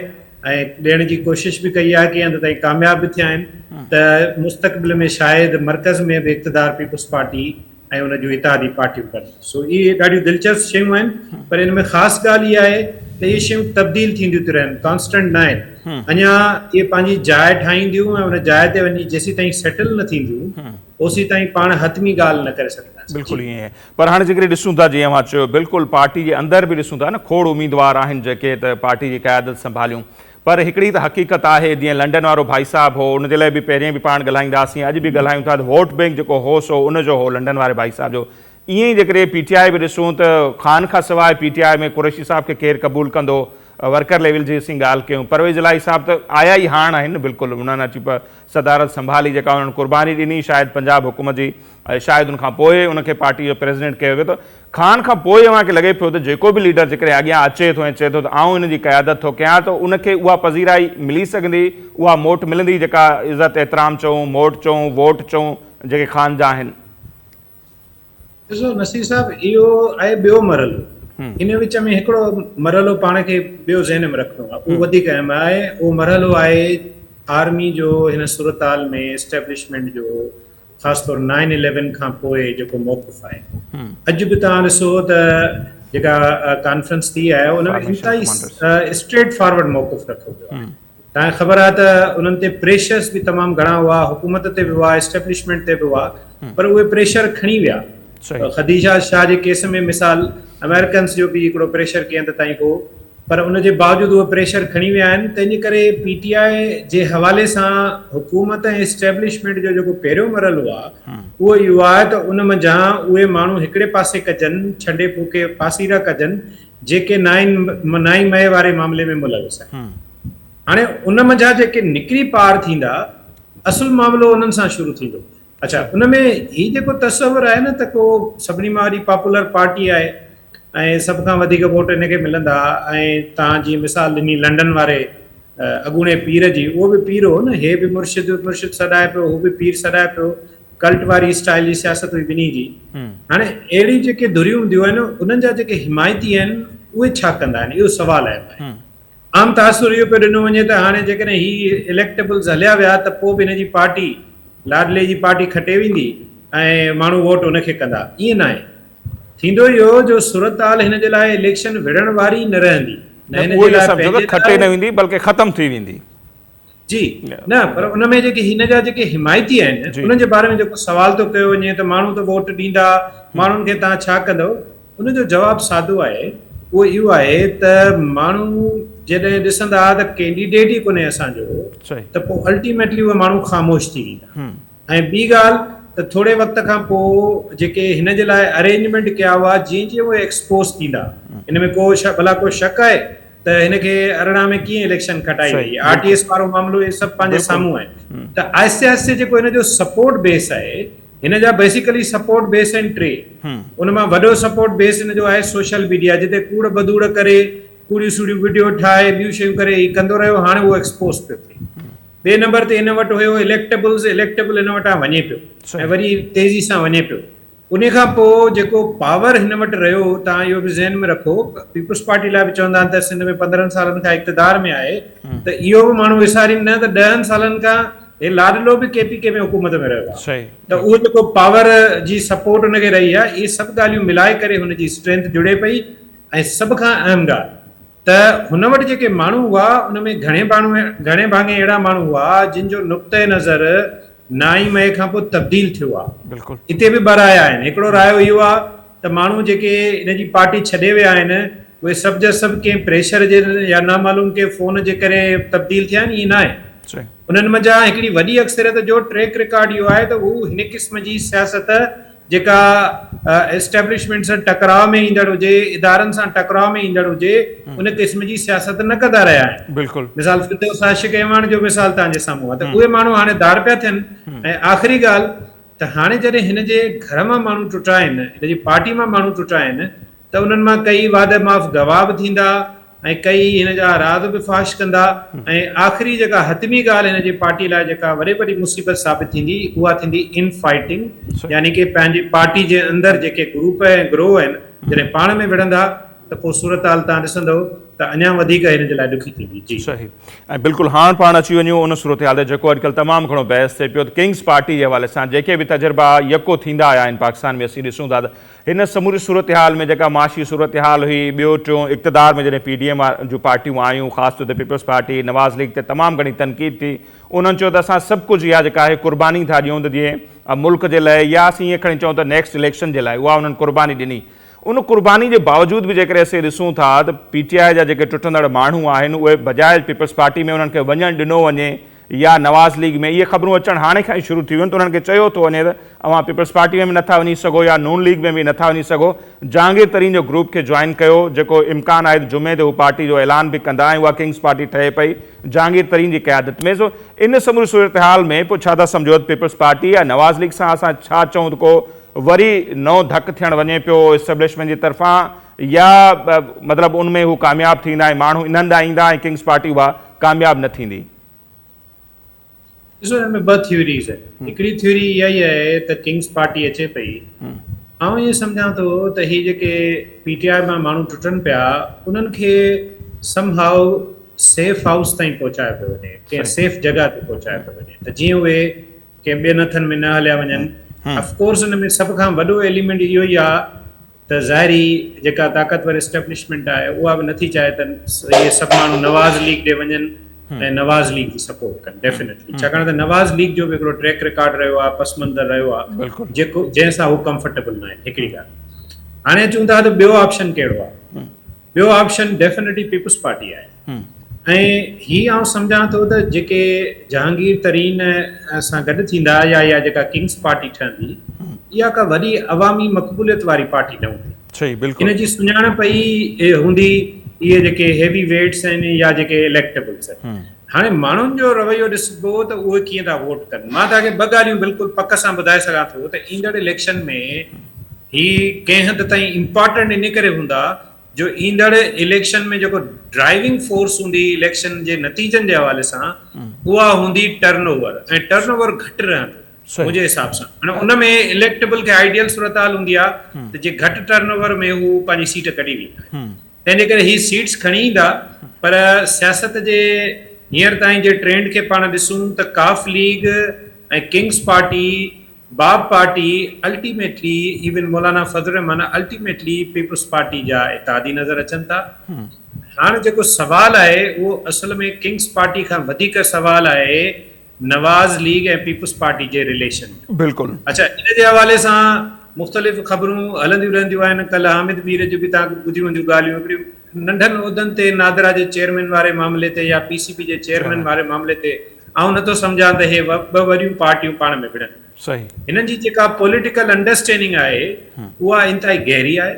ऐं ॾियण जी कोशिशि बि कई आहे कि अंत ताईं कामयाब बि थिया आहिनि त मुस्तक़बिल में शायदि मर्कज़ में बि इक़्तिदार पीपुल्स पार्टी ऐं उन जूं इत्तेहादी पार्टियूं कनि। सो इहे ॾाढियूं दिलचस्प शयूं आहिनि, पर इन में ख़ासि ॻाल्हि इहा आहे त इहे शयूं तब्दील थींदियूं थियूं रहनि, कॉन्स्टेंट न आहिनि। अञा इहे पंहिंजी जाइ ठाहींदियूं ऐं उन जाइ ते वञी जेसीं ताईं सेटल न थींदियूं ओसी ताईं पाण हथमी ॻाल्हि न करे सघंदासीं। बिल्कुलु ईअं आहे। पर हाणे जेकॾहिं ॾिसूं था, जीअं मां चयो, बिल्कुलु पार्टी जे अंदरि बि ॾिसूं था न, खोड़ उम्मीदवार आहिनि जेके त पार्टी जी क़यादत संभालियूं, पर हिकिड़ी त हक़ीक़त आहे, जीअं लंडन वारो भाई साहब हो, उनजे लाइ बि पहिरियों बि पाण ॻाल्हाईंदासीं, अॼु बि ॻाल्हायूं था, वोट बैंक जेको हो सो उनजो हो, लंडन वारे भाई साहब जो। ईअं ई जेकॾहिं PTI बि ॾिसूं त ख़ान खां सवाइ PTI में कुरैशी साहब खे केरु क़बूल कंदो, वर्कर लेवल जी असीं ॻाल्हि कयूं, परवेज़ इलाही साहब त आया ई हाणे आहिनि, बिल्कुलु उन्हनि अची सदारत संभाली, जेका उन्हनि कुर्बानी ॾिनी शायदि पंजाब हुकूमत जी, शायदि उनखां पोइ उनखे पार्टी जो प्रेसिडेंट कयो वियो। त ख़ान खां पोइ मूंखे लॻे पियो त जेको बि लीडर जेकॾहिं अॻियां अचे थो ऐं चए थो त आउं हिन जी क़यादत थो कयां, त उनखे उहा पज़ीराई मिली सघंदी, उहा मोट मिलंदी, जेका इज़त एतिराम चऊं, मोट चऊं, वोट चऊं, जेके ख़ान जा आहिनि। ॾिसो नसीर साहब, इहो आहे ॿियो मरहलो। इन विच में हिकिड़ो मरहलो पाण खे ॿियो ज़हन में रखिणो आहे, उहो वधीक अहम आहे। उहो मरहलो आहे आर्मी जो हिन सूरताल में एस्टेब्लिशमेंट जो, ख़ासि तौर 9/11 खां पोइ जेको मौक़िफ़ आहे। अॼु बि तव्हां ॾिसो त जेका कॉन्फ्रेंस थी आहे उन में इंतहाई स्ट्रेट फॉरवर्ड मौक़िफ़ रखियो वियो आहे। तव्हांखे ख़बर आहे त उन्हनि ते प्रेशर्स बि तमामु घणा हुआ, हुकूमत ते बि हुआ, एस्टेब्लिशमेंट ते बि हुआ, पर उहे प्रेशर खणी विया। ख़दीजा शाह जे केस में मिसाल अमेरिकन्स जो बि हिकिड़ो प्रेशर कंहिं हंधि ताईं हो, पर उनजे बावजूदि उहे प्रेशर खणी विया आहिनि। तंहिंजे करे PTI जे हवाले सां हुकूमत ऐं एस्टेब्लिशमेंट जो जेको पहिरियों मरहलो आहे उहो इहो आहे त उन मंझां उहे माण्हू हिकिड़े पासे कजनि, छॾे फूके पासीरा कजनि, जेके 9 मई वारे मामले में मुलविस आहिनि। हाणे उन मंझां जेके निकिरी पार थींदा, असुल मामिलो उन्हनि सां शुरू थींदो। अच्छा, उनमें ही जेको तस्वुर आहे न त को सभिनी मां वॾी पॉपुलर पार्टी आहे ऐं सभ खां वधीक वोट हिनखे मिलंदा, ऐं तव्हां जीअं मिसाल ॾिनी लंडन वारे अॻूणे पीर जी, उहो बि पीर हो न, हे बि मुर्शिद सॾाए पियो, हू बि पीर सॾाए पियो, कल्ट वारी स्टाइल जी सियासत हुई ॿिन्ही जी। हाणे अहिड़ी जेके धुरियूं हूंदियूं आहिनि, उन्हनि जा जेके हिमायती आहिनि उहे छा कंदा आहिनि, इहो सवाल आहे। आम तासुर इहो पियो ॾिनो वञे त हाणे जेकॾहिं ही इलेक्टेबल्स हलिया विया त पोइ बि हिन जी पार्टी, लाडले जी पार्टी खटे वेंदी ऐं माण्हू वोट उनखे कंदा। ईअं न आहे। थींदो इहो जो सूरताल हिन जे लाइ इलेक्शन विढ़ण वारी न रहंदी, खटे न वेंदी बल्कि ख़तम थी वेंदी जी न, पर उन में जेके हिन जा जेके हिमायती आहिनि उन्हनि जे बारे में जेको सवाल थो कयो वञे त माण्हू त वोट ॾींदा, माण्हुनि खे तव्हां छा कंदव, उनजो जवाबु सादो आहे। उहो इहो आहे त माण्हू जॾहिं ॾिसंदा त कैंडिडेट ई कोन्हे असांजो, त पोइ अल्टीमेटली उहे माण्हू ख़ामोश थी वेंदा। ऐं ॿी ॻाल्हि त थोरे वक़्त खां पोइ जेके हिन जे लाइ अरेंजमेंट कया हुआ, जीअं जीअं उहे एक्सपोज थींदा, हिन में को भला को शक आहे त हिनखे अरिड़हं में कीअं इलेक्शन खटाई वई, RTS वारो मामिलो, इहे सभु पंहिंजे साम्हूं आहे। त आहिस्ते आहिस्ते जेको हिन जो सपोर्ट बेस आहे, हिन जा बेसिकली सपोर्ट बेस आहिनि 3। उन मां वॾो सपोर्ट बेस हिन जो आहे सोशल मीडिया, जिते कूड़ बदूड़ करे, कूड़ियूं सूड़ियूं वीडियो ठाहे, ॿियूं शयूं करे ही कंदो रहियो, हाणे उहो एक्सपोज पियो थिए। ॿिए नंबर ते हिन वटि हुयो इलेक्टेबल हिन वटां वञे पियो ऐं वरी तेज़ी सां वञे पियो। उन खां पोइ जेको पावर हिन वटि रहियो, तव्हां इहो बि ज़हन में रखो, पीपुल्स पार्टी लाइ बि चवंदा आहिनि त सिंध में 15 सालनि खां इक़्तिदार में आहे, त इहो बि माण्हू विसारीनि न त 10 सालनि खां हे लाडलो बि KPK में हुकूमत में रहियो आहे। त उहो जेको पावर जी सपोर्ट हुनखे रही आहे, इहे सभु ॻाल्हियूं मिलाए करे हुनजी स्ट्रेंथ जुड़े पई। ऐं सभ खां अहम ॻाल्हि त हुन वटि जेके माण्हू हुआ, उन में घणे भाङे अहिड़ा माण्हू हुआ जिन जो नुक़्ते नज़र 9 मई खां पोइ तब्दील थियो आहे। हिते बि ॿ राय आहिनि। हिकिड़ो रायो इहो आहे त त माण्हू जेके इन जी पार्टी छॾे विया आहिनि उहे सभु जा सभु कंहिं प्रेशर जे या नामालूम के फ़ोन जे करे तब्दील थिया आहिनि, ईअं न आहे। उन्हनि मंझां हिकिड़ी वॾी अक्सरियत जो ट्रैक रिकॉर्ड इहो आहे त हू हिन क़िस्म जी सियासत जेका एस्टेब्लिशमेंट सां टकराव में ईंदड़ हुजे, इदारनि सां टकराव में ईंदड़ हुजे, उन क़िस्म जी सियासत न कंदा रहिया आहिनि। बिल्कुलु। मिसाल फिरदौस आशिक़ अहवान जो मिसाल तव्हांजे साम्हूं आहे, त उहे माण्हू हाणे दार पिया थियनि। ऐं आख़िरी ॻाल्हि त हाणे जॾहिं हिन जे घर मां माण्हू टुटा आहिनि, हिन जी पार्टी मां माण्हू टुटा आहिनि, त उन्हनि मां कई वाद माफ़ गवाह बि थींदा ऐं कई हिन जा राज़ बि फाश कंदा। ऐं आख़िरी जेका हतमी ॻाल्हि हिन जी पार्टी लाइ जेका वॾे वॾी मुसीबत साबित थींदी, उहा थींदी इन फाइटिंग, यानी कि पंहिंजी पार्टी जे अंदरि जेके ग्रुप ऐं ग्रोह आहिनि, जॾहिं पाण में विढ़ंदा त पोइ सूरत हाल तव्हां ॾिसंदव त अञा वधीक हिन जे लाइ ॾुखी थींदी। जी सही। ऐं बिल्कुलु हाणे पाण अची वञूं उन सूरत हाल ते जेको अॼुकल्ह तमामु घणो बहस थिए पियो त किंग्स पार्टी जे हवाले सां जेके बि तजुर्बा यको थींदा आया आहिनि पाकिस्तान में, असीं ॾिसूं था त हिन समूरी सूरत हाल में जेका माशी सूरत हाल हुई, ॿियो टियों इक़्तिदार में जॾहिं PDM जूं पार्टियूं आयूं, ख़ासि तौर ते पीपल्स पार्टी, नवाज़ लीग ते तमामु घणी तनक़ीद थी। उन्हनि चयो त असां सभु कुझु इहा जेका आहे कुर्बानी था ॾियूं त जीअं मुल्क जे लाइ, या असीं ईअं खणी चऊं त नेक्स्ट इलेक्शन जे लाइ उहा उन्हनि कुर्बानी ॾिनी। उन कुर्बानी जे बावजूदि बि जेकॾहिं असीं ॾिसूं था त PTI जा जेके टुटंदड़ माण्हू आहिनि उहे बजाए पीपल्स पार्टी में उन्हनि खे वञणु ॾिनो वञे या नवाज़ लीग में, इहे ख़बरूं अचणु हाणे खां ई शुरू थी वियूं आहिनि। त उन्हनि खे चयो थो वञे त अवां पीपल्स पार्टी में बि नथा वञी सघो या नून लीग में बि नथा वञी सघो, जहांगीर तरीन जो ग्रुप खे जॉइन कयो, जेको इम्कान आहे जुमे ते हू पार्टी जो ऐलान बि कंदा ऐं उहा किंग्स पार्टी ठहे पई जहांगीर तरीन जी क़यादत में। सो इन समूरी सूरत हाल में पोइ छा था सम्झो त पीपल्स पार्टी या नवाज़ लीग सां असां छा चऊं त को वरी नओं धक थियणु वञे पियो एस्टेब्लिशमेंट जी तरफ़ां, या मतिलबु उनमें हू कामयाबु थींदा ऐं माण्हू इन्हनि ॾांहुं ईंदा ऐं किंग्स पार्टी उहा कामयाबु न थींदी? ॾिसो, हिन में ॿ थ्योरीज़ आहिनि। हिकिड़ी थ्योरी इहा ई आहे त किंग्स पार्टी अचे पई, आउं इएं सम्झां थो त ही जेके PTI मां माण्हू टुटनि पिया उन्हनि खे समहाउ सेफ हाउस ताईं पहुचाए पियो वञे, कंहिं सेफ जॻह ते पहुचाए पियो वञे, त जीअं उहे कंहिं ॿियनि हथनि में न हलिया वञनि। ऑफकोर्स हिन में सभ खां वॾो एलिमेंट इहो ई आहे त ज़ाहिरी जेका ताक़तवर एस्टेब्लिशमेंट आहे उहा बि नथी चाहे त इहे सभु माण्हू नवाज़ लीग ॾे वञनि ऐं नवाज़ लीग जी सपोर्ट कनि डेफिनेटली, छाकाणि त नवाज़ लीग जो बि हिकिड़ो ट्रैक रिकॉर्ड रहियो आहे, पस मंज़र रहियो आहे जेको जंहिंसां हू कंफर्टेबल न आहे। हिकिड़ी ॻाल्हि हाणे अचूं था त ॿियो ऑप्शन कहिड़ो आहे? ॿियो ऑप्शन डेफिनेटली पीपल्स पार्टी आहे। ऐं हीअ आउं सम्झां थो त जेके जहांगीर तरीन सां गॾु थींदा या जेका किंग्स पार्टी ठहंदी, इहा का वॾी अवामी मक़बूलियत वारी पार्टी न हूंदी। इन जी सुञाणप ई हूंदी इहे जेके हेवी वेट्स आहिनि या जेके इलेक्टेबल्स आहिनि। हाणे माण्हुनि जो रवैयो ॾिसबो त उहे कीअं था वोट कनि। मां तव्हांखे ॿ ॻाल्हियूं बिल्कुलु पक सां ॿुधाए सघां थो त ईंदड़ इलेक्शन में ही कंहिं हद ताईं इम्पॉर्टेंट इन करे हूंदा जो ईंदड़ इलेक्शन में जेको ड्राइविंग फोर्स हूंदी इलेक्शन जे नतीजनि जे हवाले सां, उहा हूंदी टर्नओवर, ऐं टर्नओवर घटि रहंदो मुंहिंजे हिसाब सां। हाणे उन में इलेक्टेबल खे आइडियल सूरत हाल हूंदी आहे त जे घटि टर्नओवर में हू पंहिंजी सीट कढी वेंदा, तंहिंजे करे ही सीट्स खणी ईंदा। पर सियासत जे हींअर ताईं जे ट्रेंड खे पाण ॾिसूं त काफ लीग ऐं किंग्स पार्टी, बाब पार्टी अल्टीमेटली इवन मौलाना फजल रहमान अल्टीमेटली पीपल्स पार्टी जा इत्तेहादी नज़र अचनि था। हाणे जेको सवाल आहे उहो असल में किंग्स पार्टी खां वधीक सवाल आहे नवाज़ लीग ऐं पीपल्स पार्टी जे रिलेशन। बिल्कुलु। अच्छा, इन जे हवाले सां मुख़्तलिफ़ ख़बरूं हलंदियूं रहंदियूं आहिनि। कल्ह हामिद मीर जो बि तव्हां ॿुधियूं हूंदियूं ॻाल्हियूं, हिकिड़ियूं नंढनि उहिदनि ते नादरा जे चेयरमैन वारे मामले ते या PCB जे चेयरमैन वारे मामले ते आउं नथो सम्झां त हे ॿ वॾियूं पार्टियूं पाण में विढ़नि। सही। हिननि जी जेका पॉलिटिकल अंडरस्टैंडिंग आहे उहा इंतहाई गहरी आहे,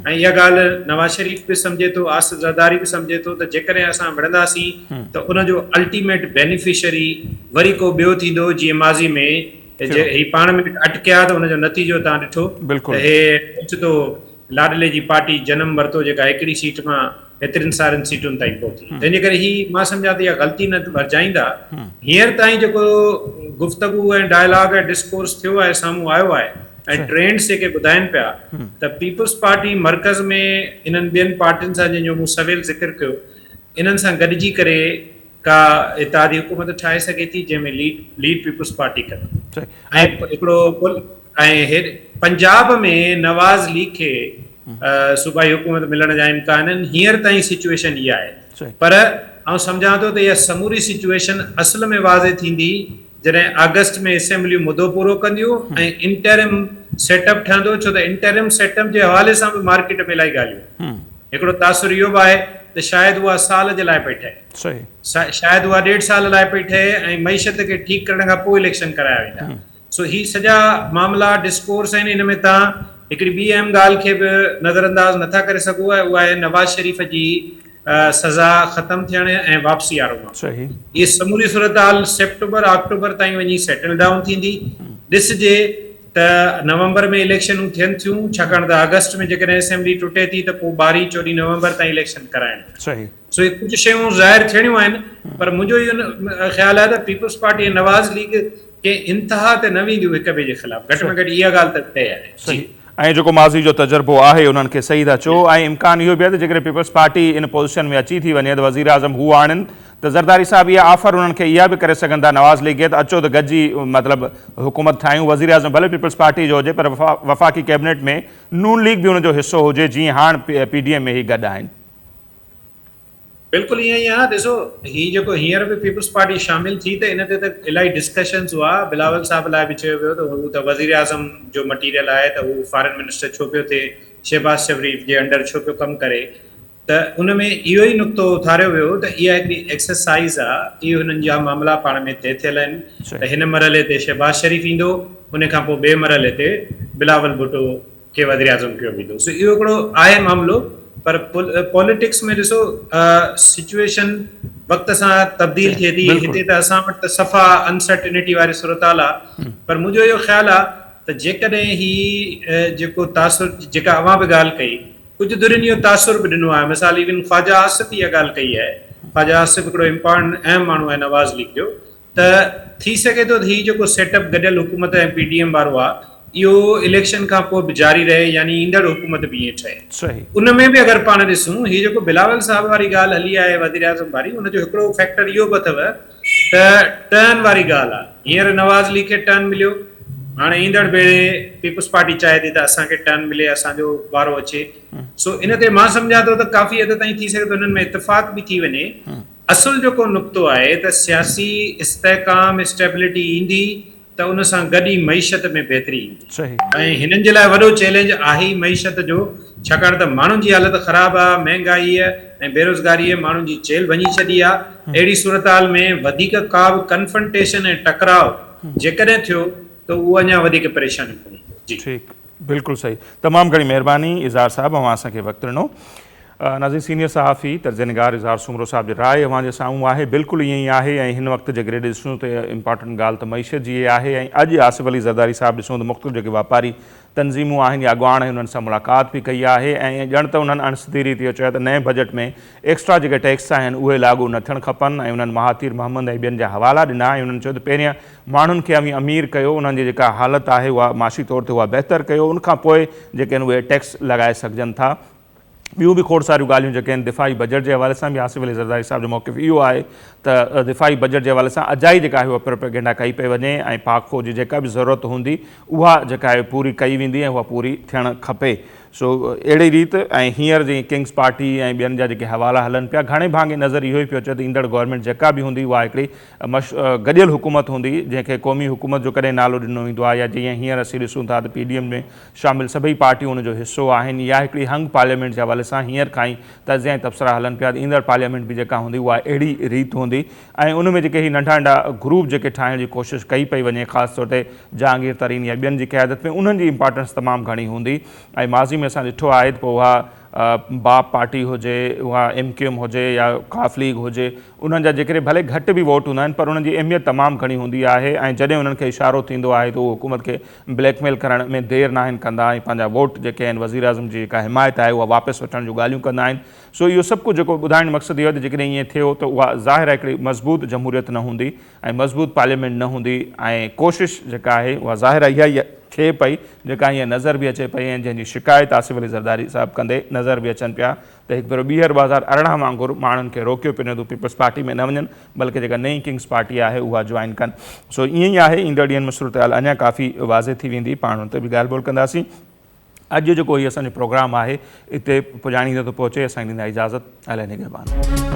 ऐं इहा ॻाल्हि नवाज़ शरीफ़ बि सम्झे थो, आसिफ ज़रदारी बि सम्झे थो त जेकॾहिं असां विढ़ंदासीं त उनजो अल्टीमेट बेनिफिशरी वरी को ॿियो थींदो, जीअं माज़ी में ही पाण में अटकिया त उनजो नतीजो तव्हां ॾिठो त हे ओचितो लाडले जी पार्टी जनम वरितो जेका हिकिड़ी सीट मां एतिरनि सारनि सीटुनि ताईं पहुती। तंहिंजे करे ही मां सम्झां त इहा ग़लती न वर्जाईंदा। हींअर ताईं जेको गुफ़्तगू ऐं डायलॉग ऐं डिस्कोर्स थियो आहे, साम्हूं आयो आहे, ऐं ट्रेंड्स जेके ॿुधाइनि पिया त पीपल्स पार्टी मर्कज़ में इन्हनि ॿियनि पार्टियुनि सां जंहिंजो मूं सवेल ज़िक्र कयो, इन्हनि सां गॾिजी करे का इत्तेहादी हुकूमत ठाहे सघे थी जंहिंमें लीड पीपल्स पार्टी कंदी। ऐं हिकिड़ो ऐं पंजाब में नवाज़ लीग खे सूबाई हुकूमत मिलण जा इम्कान आहिनि। हींअर ताईं सिचुएशन इहा आहे, पर आउं सम्झां थो त इहा समूरी सिचुएशन असल में वाज़े थींदी जॾहिं अगस्त में असेंबलियूं मुदो पूरो कंदियूं ऐं इंटरिम सेटअप ठहंदो, छो त इंटरिम सेटअप जे हवाले सां बि मार्केट में इलाही ॻाल्हियूं। हिकिड़ो तासुर इहो बि आहे त शायदि उहा साल जे लाइ पई ठहे, शायदि उहा 1.5 साल लाइ पई ठहे ऐं मईशत खे ठीकु करण खां पोइ इलेक्शन कराया वेंदा। सो ही सॼा मामला डिस्कोर्स आहिनि। हिन में तव्हां हिकिड़ी ॿी अहम ॻाल्हि खे बि नज़रअंदाज़ नथा करे सघो, उहा आहे नवाज़ शरीफ़ जी सज़ा ख़तमु थियण ऐं वापसी वारो मामलो। इहे समूरी सूरत-हाल सेप्टेंबर अक्टूबर ताईं वञी सेटल डाउन थींदी। ॾिसजे त नवंबर में इलेक्शनूं थियनि थियूं, छाकाणि त अगस्त में जेकॾहिं असेंबली टुटे थी त पोइ 12-14 नवंबर ताईं इलेक्शन कराइनि। सो इहे कुझु शयूं ज़ाहिर थियणियूं आहिनि, पर मुंहिंजो इहो ख़्यालु आहे त पीपल्स पार्टी ऐं नवाज़ लीग के इंतिहा ते न वेंदियूं हिक ॿिए जे ख़िलाफ़। घटि में घटि इहा ॻाल्हि त तय आहे। ऐं जेको माज़ी जो तजुर्बो आहे उन्हनि खे सही था चओ, ऐं इम्कान इहो बि आहे त जेकॾहिं पीपल्स पार्टी इन पोज़ीशन में अची थी वञे त वज़ीर आज़म हू आणनि त ज़रदारी साहब इहा ऑफर उन्हनि खे इहा बि करे सघनि था नवाज़ लीग खे त अचो त गॾिजी मतिलबु हुकूमत ठाहियूं। वज़ीर आज़म भले पीपल्स पार्टी जो हुजे पर वफ़ाक़ी कैबिनेट में नून लीग बि हुनजो हिसो हुजे, जीअं हाणे PDM में ई गॾु आहिनि। बिल्कुलु ईअं ई आहे। ॾिसो, हीउ जेको हींअर बि पीपल्स पार्टी शामिल थी त इन ते त इलाही डिस्कशन्स हुआ। बिलावल साहब लाइ बि चयो वियो त हू त वज़ीर आज़म जो मटीरियल आहे त हू फॉरेन मिनिस्टर छो पियो थिए, शहबाज़ शरीफ़ जे अंडर छो पियो कमु करे, त उन में इहो ई नुक़्तो उथारियो वियो त इहा हिकिड़ी एक्सरसाइज़ आहे। इहो हुननि जा मामला पाण में तय थियल आहिनि त हिन मरहले ते शहबाज़ शरीफ़ ईंदो, उन खां पोइ ॿिए मरहले ते बिलावल भुट्टो खे वज़ीर आज़म कयो वेंदो। सो इहो हिकिड़ो आहे मामिलो। पर पॉलिटिक्स में ॾिसो, सिचुएशन वक़्त सां तब्दील थिए थी। हिते त असां वटि त सफ़ा अनसर्टिनिटी वारी सूरत-हाल आहे। पर मुंहिंजो इहो ख़्यालु आहे त जेकॾहिं ही जेको तासुर, जेका अवां बि ॻाल्हि कई, कुझु दुरियुनि इहो तासुर बि ॾिनो आहे। मिसाल इवन ख्वाजा आसिफ़ इहा ॻाल्हि कई आहे। ख्वाजा आसिफ़ हिकिड़ो इम्पोर्टेंट अहम माण्हू आहे नवाज़ लीग जो, त थी सघे थो हीउ जेको सेटअप गॾियल हुकूमत ऐं PDM वारो आहे इहो इलेक्शन खां पोइ बि जारी रहे, यानी ईंदड़ हुकूमत बि ईअं ठहे। उन में बि अगरि पाण ॾिसूं, हीअ जेको बिलावल साहब वारी ॻाल्हि हली आहे वज़ीर आज़म वारी, उनजो हिकिड़ो फैक्टर इहो बि अथव त टर्न वारी ॻाल्हि आहे। हींअर नवाज़ लीग खे टर्न मिलियो, हाणे ईंदड़ भेरे पीपल्स पार्टी चाहे थी त असांखे टर्न मिले, असांजो वारो अचे। सो इन ते मां सम्झां थो त काफ़ी हद ताईं थी सघे थो हिननि में इतफ़ाक़ बि थी वञे। असुल जेको नुक़्तो आहे त सियासी इस्तेहकाम स्टेबिलिटी ईंदी त उन सां गॾु ई मईशत में बहितरी ईंदी। ऐं हिननि जे लाइ वॾो चैलेंज आहे ई मईशत जो, छाकाणि त माण्हुनि जी हालत ख़राबु आहे, महांगाईअ ऐं बेरोज़गारीअ माण्हुनि जी चेल वञी छॾी आहे। अहिड़ी सूरत-हाल में वधीक का बि कन्फ्रंटेशन ऐं टकराव जेकॾहिं थियो त उहो अञा वधीक परेशानी खणी। जी ठीकु, बिल्कुलु सही। तमामु घणी महिरबानी इज़हार साहब, अवां असांखे वक़्तु ॾिनो। नाज़रीन, सीनियर सहाफ़ी तर्जनिगार इज़हार सुमरो साहब जी राय अवां जे साम्हूं आहे। बिल्कुलु ईअं ई आहे। ऐं हिन वक़्तु जे ग्रेड ॾिसूं त इम्पॉर्टेंट ॻाल्हि त मईशत जी आहे। ऐं अॼु आसिफ़ अली ज़रदारी साहब ॾिसूं त मुख़्तलिफ़ जेके वापारी तंज़ीमूं आहिनि या अॻुवाण आहिनि उन्हनि सां मुलाक़ात बि कई आहे। ऐं ॼण त उन्हनि अणसिधी रीति चयो त नए बजट में एक्स्ट्रा जेके टैक्स आहिनि उहे लागू न थियणु खपनि। ऐं उन्हनि महातीर मोहम्मद ऐं ॿियनि जा हवाला ॾिना। ऐं उन्हनि चयो त पहिरियां माण्हुनि खे अमीर कयो, उन्हनि जी जेका हालत आहे उहा माशी तौर ते उहा बहितर कयो, उनखां पोइ जेके आहिनि उहे टैक्स लॻाए सघजनि था। ॿियूं बि खोड़ सारियूं ॻाल्हियूं जेके आहिनि दिफ़ाई बजट जे हवाले सां बि आसिफ़ अली ज़रदारी साहब जो मौक़िफ़ इहो आहे त दिफ़ाई बजट जे हवाले सां अजाई जेका आहे उहा प्रोपेगेंडा कई पई वञे ऐं पाक फ़ौज जी जेका बि ज़रूरत हूंदी उहा जेका आहे पूरी कई वेंदी ऐं उहा पूरी थियणु खपे। सो अहिड़ी रीति ऐं हींअर जीअं किंग्स पार्टी ऐं ॿियनि जा जेके हवाला हलनि पिया, घणे भाङे नज़र इहो ई पियो अचे त ईंदड़ गवर्नमेंट जेका बि हूंदी उहा हिकिड़ी गॾियल हुकूमत हूंदी जंहिंखे क़ौमी हुकूमत जो कॾहिं नालो ॾिनो वेंदो आहे। या जीअं हींअर असीं ॾिसूं था त PDM में शामिल सभई पार्टियूं हुनजो हिसो आहिनि। या हिकिड़ी हंग पार्लियामेंट जे हवाले सां हींअर खां ई तज़िया ऐं तबसरा हलनि पिया त ईंदड़ पार्लियामेंट बि जेका हूंदी उहा अहिड़ी रीति हूंदी। ऐं उन में जेके ही नंढा नंढा ग्रुप जेके ठाहिण जी कोशिशि कई पई वञे, ख़ासि तौर ते जहांगीर तरीन या ॿियनि जी क़यादत में, उन्हनि जी इंपॉर्टेंस तमामु घणी हूंदी। ऐं माज़ी में असां ॾिठो आहे त पोइ उहा बाप पार्टी हुजे, उहा MQM हुजे या काफ़ लीग हुजे, उन्हनि जा जेकॾहिं भले घटि बि वोट हूंदा आहिनि पर उन्हनि जी अहमियत तमामु घणी हूंदी आहे। ऐं जॾहिं उन्हनि खे इशारो थींदो आहे त उहो हुकूमत खे ब्लैकमेल करण में देरि न आहिनि कंदा ऐं पंहिंजा वोट जेके आहिनि वज़ीर आज़म जी जेका हिमायत आहे उहा वापसि वठण जूं ॻाल्हियूं कंदा आहिनि। सो इहो सभु कुझु जेको ॿुधाइण मक़सदु इहो आहे त जेकॾहिं ईअं थियो त उहा ज़ाहिर आहे हिकिड़ी मज़बूत जमहूरियत न हूंदी ऐं मज़बूत पार्लियामेंट न हूंदी। ऐं कोशिशि जेका आहे उहा ज़ाहिर आहे इहा ई थिए पई जेका हीअं नज़र बि अचे पई ऐं जंहिंजी शिकायत आसिफ़ अली ज़रदारी साहब कंदे नज़र बि अचनि पिया त हिकु भेरो ॿीहर 2018 वांगुरु माण्हुनि खे रोकियो पियो न पीपल्स पार्टी में न वञनि, बल्कि जेका नई किंग्स पार्टी आहे उहा जॉइन कनि। सो ईअं ई आहे। ईंदड़ ॾींहंनि में सूरत-हाल अञा काफ़ी वाज़े थी वेंदी, पाण हुन ते बि ॻाल्हि ॿोल कंदासीं। अॼु जेको हीउ असांजो प्रोग्राम आहे हिते पुॼाणींदो थो पहुचे, असांखे ॾींदा इजाज़त। अलाए निगहबान।